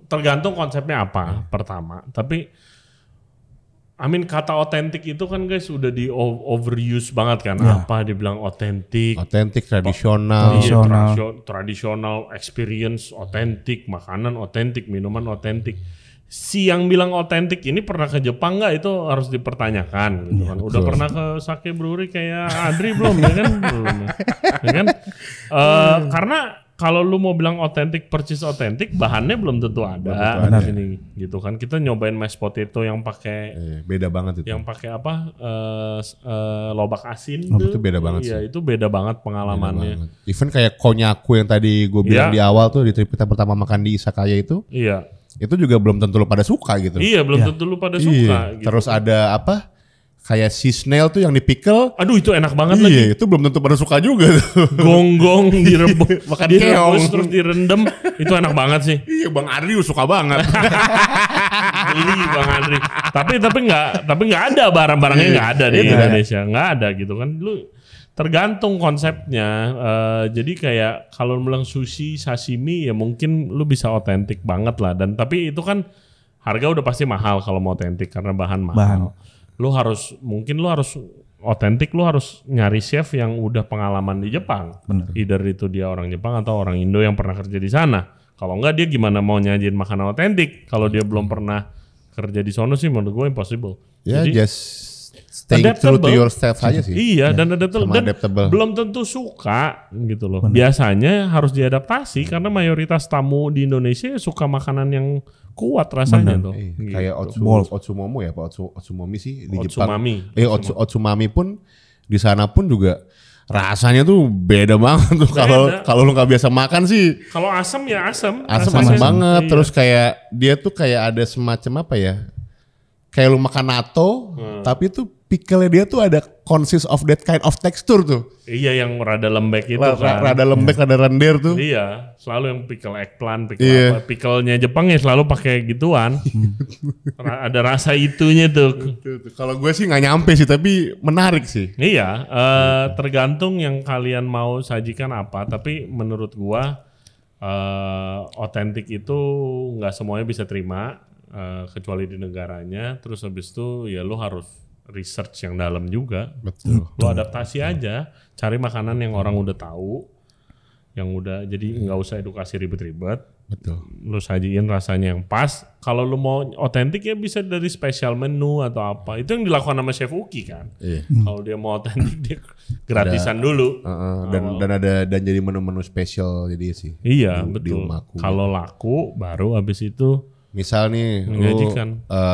tergantung konsepnya apa pertama. Tapi kata otentik itu kan guys udah di overuse banget kan. Apa dibilang otentik? Otentik, tradisional. Tradisional experience otentik, makanan otentik, minuman otentik. Si yang bilang otentik ini pernah ke Jepang nggak, itu harus dipertanyakan gitu kan. Udah pernah ke sake brewery kayak Adri belum ya kan? Belum. Ya kan? Karena kalau lu mau bilang otentik, persis otentik, bahannya belum tentu ada di sini gitu kan. Kita nyobain mashed potato yang pakai beda banget itu. Yang pakai apa? Lobak asin itu beda banget sih. Iya, sih. itu beda banget pengalamannya. Even kayak konyaku yang tadi gue bilang di awal tuh di trip kita pertama makan di Izakaya itu. Iya. Itu juga belum tentu lu pada suka gitu. Iya, belum tentu lu pada suka gitu. Terus ada apa? Kayak sea snail tuh yang di pickle. Aduh, itu enak banget lagi. Iya, itu belum tentu pada suka juga tuh. Gonggong direbus, makan direbus terus direndam. Itu enak banget sih. Iya, Bang Adri suka banget. Beli Bang Adri. Tapi nggak ada barang-barangnya, nggak ada di Indonesia. Nggak ada gitu kan. Lu tergantung konsepnya. Jadi kayak kalau bilang sushi, sashimi ya mungkin lu bisa otentik banget lah. Dan tapi itu kan harga udah pasti mahal kalau mau otentik karena bahan mahal. Lu harus otentik, lu harus nyari chef yang udah pengalaman di Jepang. Bener. Either itu dia orang Jepang atau orang Indo yang pernah kerja di sana. Kalau enggak dia gimana mau nyajin makanan otentik kalau dia belum pernah kerja di sono sih menurut gue impossible. Ya, just staying true to yourself aja sih. Iya, dan adaptable. Belum tentu suka gitu loh. Bener. Biasanya harus diadaptasi karena mayoritas tamu di Indonesia suka makanan yang kuat rasanya tuh. Gitu. Kayak Otsumomo ya, Pak Otsumomi sih di Jepang. Otsumami pun di sana pun juga rasanya tuh beda banget tuh. Kalau lu nggak biasa makan sih. Kalau asam ya asam. Asam banget. Iya. Terus kayak dia tuh kayak ada semacam apa ya? Kayak lu makan natto, tapi tuh pickle-nya dia tuh ada consist of that kind of texture tuh. Iya, yang rada lembek itu kan. Rada lembek, rada rendir tuh. Iya, selalu yang pickle eggplant, pickle apa. Pickle-nya Jepang ya selalu pakai gituan. Ada rasa itunya tuh. Kalau gue sih nggak nyampe sih, tapi menarik sih. Iya, tergantung yang kalian mau sajikan apa. Tapi menurut gua otentik itu nggak semuanya bisa terima. Kecuali di negaranya, terus habis itu ya lu harus research yang dalam juga. Betul. Lu adaptasi aja, cari makanan yang orang udah tahu, yang udah, jadi nggak usah edukasi ribet-ribet. Betul. Lu sajiin rasanya yang pas. Kalau lu mau otentik ya bisa dari special menu atau apa. Itu yang dilakukan sama Chef Uki kan. Iya. Kalau dia mau otentik dia gratisan dulu. Dan jadi menu-menu spesial jadi sih. Iya, betul. Kalau laku baru habis itu misal nih lu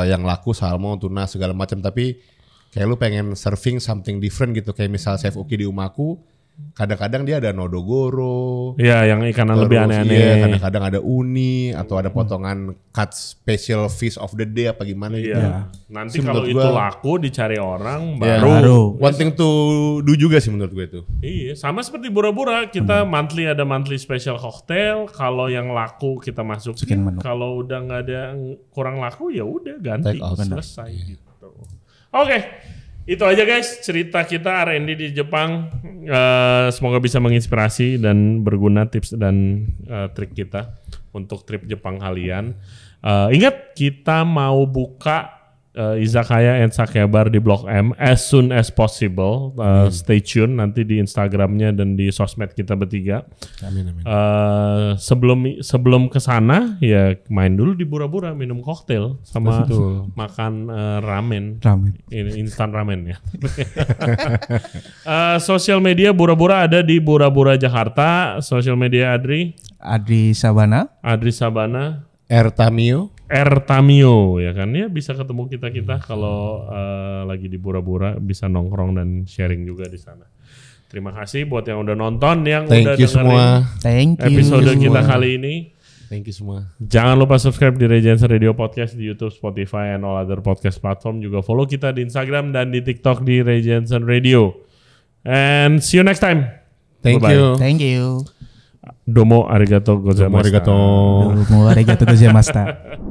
yang laku salmon, tuna segala macam, tapi kayak lu pengen serving something different gitu, kayak misal Chef Uki di Umaku kadang-kadang dia ada nodogoro. Iya, yang ikanan lebih aneh-aneh. Iya, kadang-kadang ada uni atau ada potongan cut special fish of the day apa gimana gitu. Iya. Nanti kalau itu laku dicari orang baru one thing to do juga sih menurut gue itu. Iya, sama seperti Bura-Bura, kita monthly ada monthly special cocktail, kalau yang laku kita masukin, kalau udah nggak ada kurang laku ya udah ganti, selesai gitu. Oke. Itu aja guys cerita kita R&D di Jepang. Semoga bisa menginspirasi dan berguna tips dan trik kita untuk trip Jepang kalian. Ingat kita mau buka Izakaya and Sakebar di Blok M as soon as possible. Stay tune nanti di Instagramnya dan di sosmed kita bertiga. Amin. Sebelum kesana ya main dulu di Bura-Bura, minum koktail sama makan ramen. Ini instan ramen ya. Sosial media Bura-Bura ada di Bura-Bura Jakarta. Sosial media Adri Sabana. Ertamio ya kan, ya bisa ketemu kita kalau lagi di Bura-Bura, bisa nongkrong dan sharing juga di sana. Terima kasih buat yang udah nonton, yang udah dengerin episode kita kali ini. Thank you semua. Jangan lupa subscribe di Ray Jensen Radio Podcast di YouTube, Spotify, and all other podcast platform. Juga follow kita di Instagram dan di TikTok di Ray Jensen Radio. And see you next time. Thank you. Domo arigato gozaimashita. Domo arigato gozaimashita.